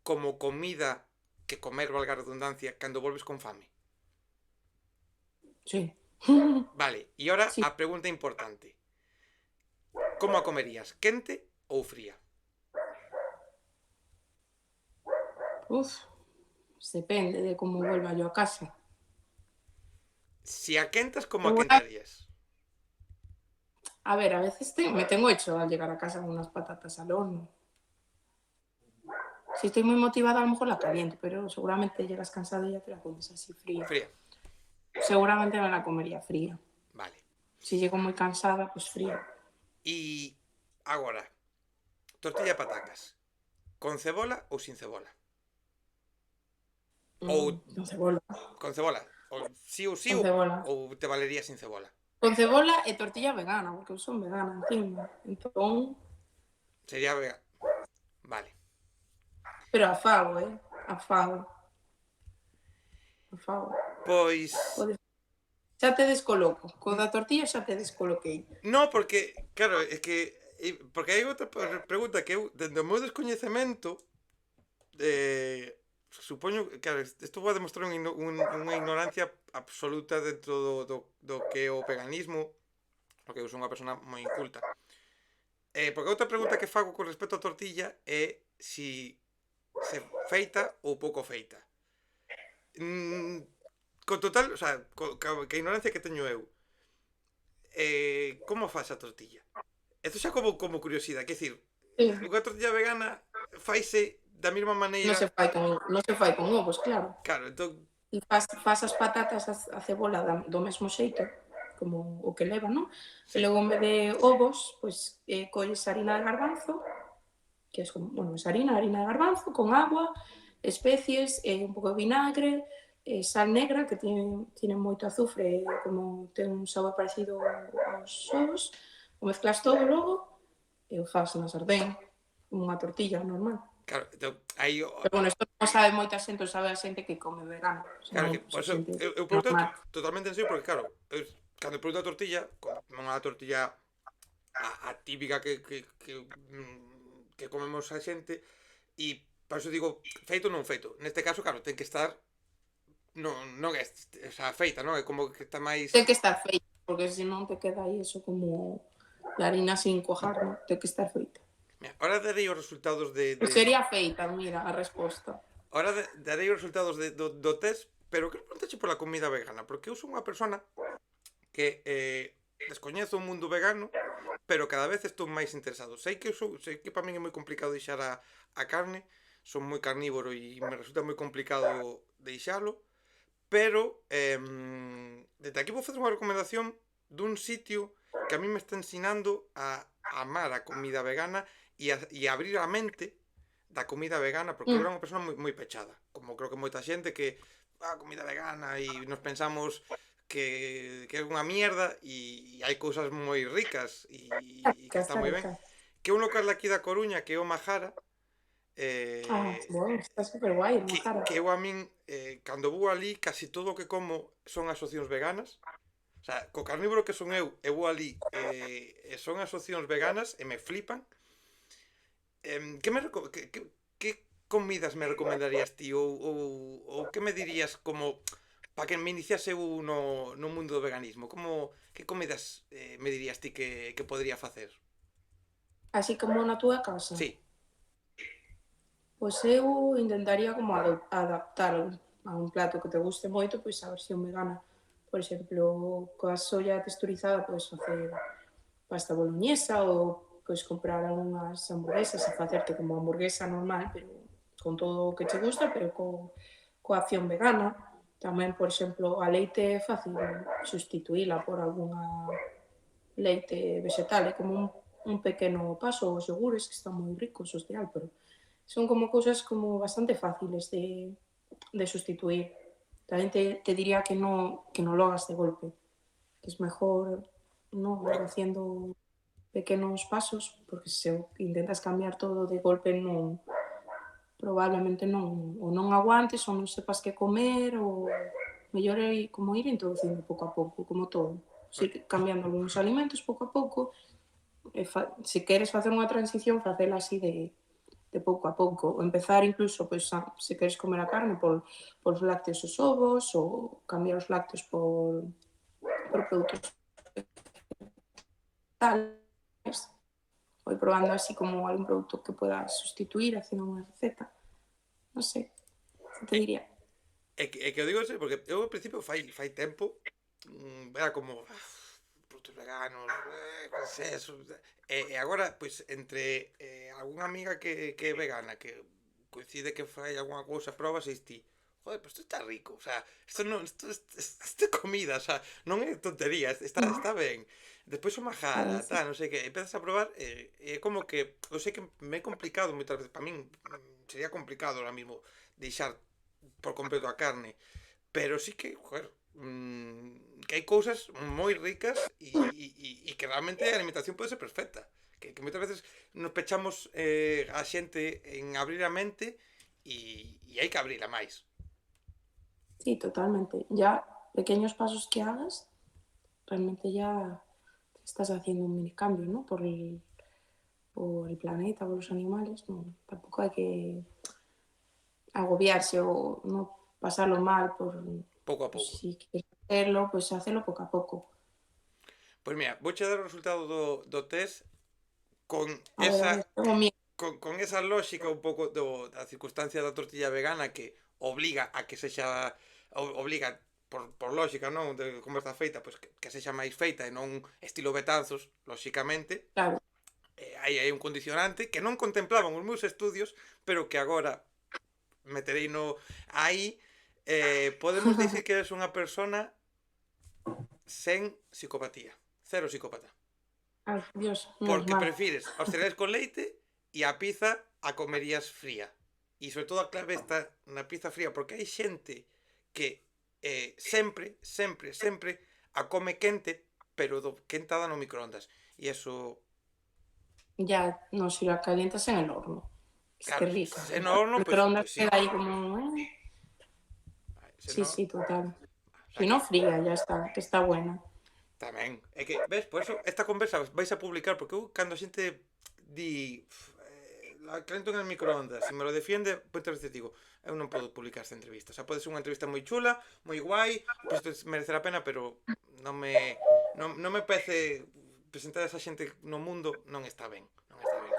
como comida que comer, valga a redundancia, cando volves con fame? Sí. Vale, e ahora Sí. a pregunta importante. Como a comerías? Quente ou fría? Depende de como vuelva yo a casa. Si a quentas, como a Igual, quentarías? a ver, a veces me tengo hecho al llegar a casa unas patatas al horno. Si estoy muy motivada, a lo mejor la caliento, pero seguramente llegas cansada y ya te la comes así fría. Fría. Seguramente me la comería fría. Vale. Si llego muy cansada, pues fría. E agora, tortilla de patacas. Con cebola ou sin cebola? Ou Con cebola. con cebola? Ou sí ou sí Con cebola. ou te valería sin cebola? Con cebola e tortilla vegana, porque eu son vegana encima. Entón, Sería vegano. Vale. pero a fago, a fago. A fago. Pois... Xa te descoloco. Co da tortilla xa te descoloquei. No, porque, claro, é que... Porque hai outra pregunta que eu, dende o meu descoñecemento, supoño, claro, isto vai demostrar unha ignorancia absoluta dentro do que é o veganismo, porque eu sou unha persona moi inculta. Porque outra pregunta que fago con respecto á tortilla é si se feita ou pouco feita. Con total, o sea, que a ignorancia que teño eu, como faz a tortilla? Isto xa como curiosidade, quer dicir, unha tortilla vegana faise da mesma maneira... Non se fai con ovos, claro. Claro, entón... E faz as patatas, a cebola do mesmo xeito, como o que leva, non? Sí. E logo, en vez de ovos, pois colles harina de garbanzo, que é como, bueno, es harina de garbanzo, con agua, especies, un pouco de vinagre, sal negra, que tiene moito azufre, como ten un sabor parecido aos ovos, o mezclas todo logo, e o faz na sartén, como unha tortilla normal. Claro, entón, aí... Pero bueno, isto non sabe moita xente, sabe a xente que come vegano. Claro, que, por eso, eu pregunto totalmente en serio, porque claro, cando eu pregunto a tortilla, como unha tortilla a típica que comemos a xente, e por eso digo, feito ou non feito. Neste caso, claro, ten que estar... Non é, o sea, feita, non? É como que está máis... Ten que estar feita, porque senón te queda aí eso como la harina sin cuajar, non? Ten que estar feita. Mira, ahora darei os resultados de... Sería feita, mira, a resposta. Ahora darei os resultados do test, pero quero preguntarche pola comida vegana, porque eu sou unha persona que descoñezo o mundo vegano, pero cada vez estou máis interesado. Sei que para min é moi complicado deixar a carne, son moi carnívoro e me resulta moi complicado deixalo, pero desde aquí vou facer unha recomendación dun sitio que a mí me está ensinando a amar a comida vegana e a abrir a mente da comida vegana, porque eu Mm, era unha persona moi pechada, como creo que moita xente que comida vegana e nos pensamos que é unha mierda e hai cousas moi ricas e que está está moi ben. rica. Que un local daqui da Coruña, que é o Majara, Ah, eh, bueno, está súper guay, que, Majara. que eu a min, cando vou ali, casi todo o que como son as opcións veganas. O sea, co carnívoro que son eu vou ali e son as opcións veganas e me flipan. Que me que comidas me recomendarías ti ou que me dirías como para que me iniciase eu no mundo do veganismo? Como que comidas me dirías ti que podría facer? Así como na túa casa. Sí, Pois eu intentaría como adaptar a un plato que te guste moito, pois a versión vegana. Por exemplo, coa solla texturizada podes facer pasta boloñesa ou podes comprar algunhas hamburguesas e facerte como hamburguesa normal, pero con todo o que te gusta, pero coa opción vegana. Tamén, por exemplo, a leite é fácil sustituíla por algunha leite vegetal, é como un pequeno paso, os yogures que están moi ricos, os de Alpro. Son como cousas como bastante fáciles de sustituir. Tamén te diría que no lo hagas de golpe, que es mejor no ir ok. haciendo pequenos pasos, porque se intentas cambiar todo de golpe non probablemente non ou non aguantes ou non sepas que comer ou mellor é como ir introducindo pouco a pouco, como todo. Ir cambiando algúns alimentos pouco a pouco e se queres facer unha transición, facela así de pouco a pouco. O empezar incluso, pois, se queres comer a carne, por lácteos os ovos, ou cambiar os lácteos por produtos tales, ou ir probando así como algún produto que puedas sustituir haciendo unha receta. Non sei, que te É, diría. é que eu digo eso porque eu ao principio fai tempo era como produtos veganos, pois eso. E agora, pois, entre algunha amiga que é vegana, que coincide que fai algunha cousa, probas e ti, joder, pues isto está rico, o sea, isto non, isto é comida, o sea, non é tontería, está ben. Despois o majara, Sí, tal, non sei que, empezas a probar é como que, eu sei que me é complicado moitas veces, para min sería complicado ahora mismo deixar por completo a carne, pero sí que, joder, que hai cousas moi ricas e que realmente a alimentación pode ser perfecta. Que moitas veces nos pechamos a xente en abrir a mente e hai que abrila máis. sí, totalmente. Ya pequeños pasos que hagas, realmente ya estás haciendo un mini cambio, ¿no? Por el planeta, por los animales. No, tampoco hay que agobiarse o no pasarlo mal por Pouco a pues, pouco. si quieres hacerlo, pues hacerlo poco a poco. Pois mira, vouche dar o resultado do test con A esa ver, tengo miedo. con esa lógica un pouco da circunstancia da tortilla vegana que obliga a que sexa obliga por lógica, non, de como está feita, pois que sexa máis feita e non estilo Betanzos, lógicamente. Claro, Hai un condicionante que non contemplaban os meus estudios, pero que agora meterei no aí. Podemos dicir que eres unha persona sen psicopatía, cero psicópata, ay, Dios, menos porque mal. prefires os cereais con leite e a pizza a comerías fría. E sobre todo a clave está na pizza fría, porque hai xente que sempre a come quente, pero quentada no microondas. E eso, Ya, no, si la calientas en el horno. Es que claro, rica. se no horno, El pues microondas sí. queda ahí como... Se Sí, no, sí, total. o sea Si no, que fría, ya está, que está buena. tamén. É que, ves, por eso esta conversa vais a publicar, porque eu cando a xente di la calento en el microondas, se me lo defiende, pues entonces digo, eu non podo publicar esta entrevista. O sea, pode ser unha entrevista moi chula, moi guai, pues isto merecer a pena, pero non me parece presentar a esa xente no mundo non está ben, non está ben.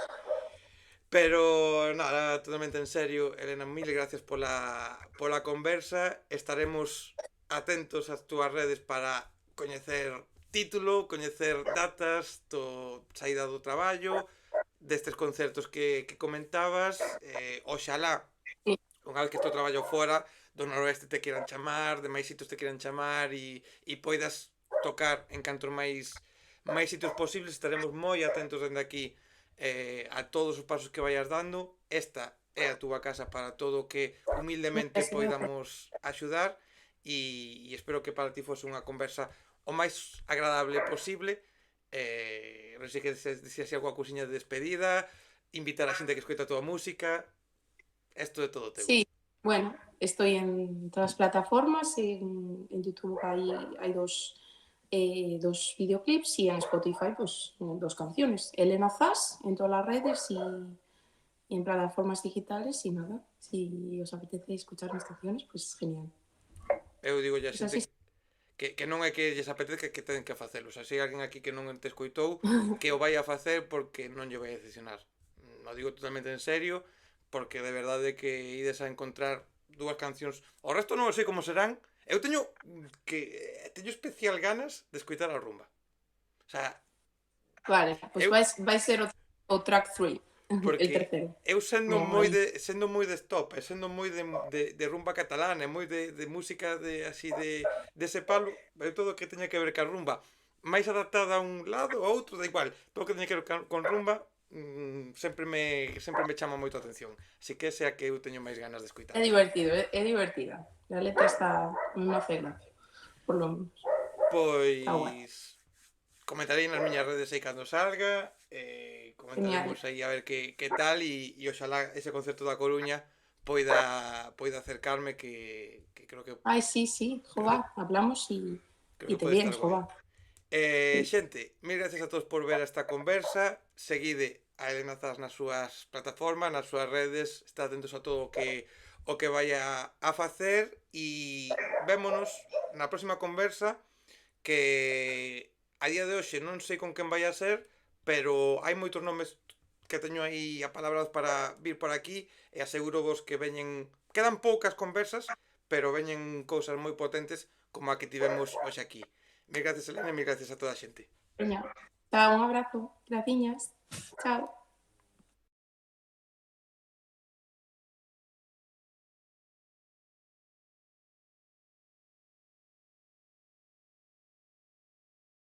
Pero nada, totalmente en serio, Elena, mil gracias pola conversa. Estaremos atentos ás túas redes para coñecer título, coñecer datas, saída do traballo, destes concertos que comentabas. Oxalá, Sí, unha vez que estou traballo fora, do noroeste te quieran chamar, de máis sitios te quieran chamar e poidas tocar en cantos máis máis sitios posibles, estaremos moi atentos dende aquí a todos os pasos que vayas dando. Esta é a túa casa para todo o que humildemente Gracias, gracias. poidamos axudar e espero que para ti fose unha conversa o máis agradable posible. Non sei que dicías algo a cousiña de despedida, invitar a xente que escoita a tua música, isto é todo teu. Sí, bueno, estoy en todas las plataformas, en YouTube hay dos videoclips y en Spotify pues dos canciones. Elena Zas en todas las redes y en plataformas digitales y nada, si os apetece escuchar mis canciones, pues genial. Eu digo a Es xente así. que non é que lles apetece que tenen que facelo. O sea, se hai alguén aquí que non te escoitou, que o vai a facer porque non lle vai a decepcionar. Non digo totalmente en serio, porque de verdade que ides a encontrar dúas cancións. O resto non sei como serán. Eu teño especial ganas de escoitar a rumba. O sea, Vale, pues eu va a ser o track 3, el porque tercero. eu No, ahí. sendo moi de stop, e sendo moi de rumba catalana, e moi de música de así de ese palo, eu todo o que teña que ver ca rumba, máis adaptada a un lado ou a outro, da igual, todo o que teña que ver con rumba, sempre me chama moito a atención. Así que ese é a que eu teño máis ganas de escoitar. Es divertido, es divertida. La letra está, me hace gracia, por lo menos. Está guay. Pois comentarei nas miñas redes aí cando salga, Genial. comentaremos aí a ver que tal e oxalá ese concerto da Coruña poida acercarme que creo que Ay, sí, sí, creo que, jova, hablamos creo y que te pode estar vienes, guai. jova. Sí. Xente, mil gracias a todos por ver esta conversa. Seguide a Elena Zas nas súas plataformas, nas súas redes, está atentos a todo o que vaya a facer e vémonos na próxima conversa que a día de hoxe non sei con quen vai a ser, pero hai moitos nomes que teño aí apalabrados para vir por aquí e aseguro vos que veñen, quedan poucas conversas, pero veñen cousas moi potentes como a que tivemos hoxe aquí. Mil gracias, Elena, e mil gracias a toda a xente. Veña. Chao, un abrazo. Graciñas. Chao.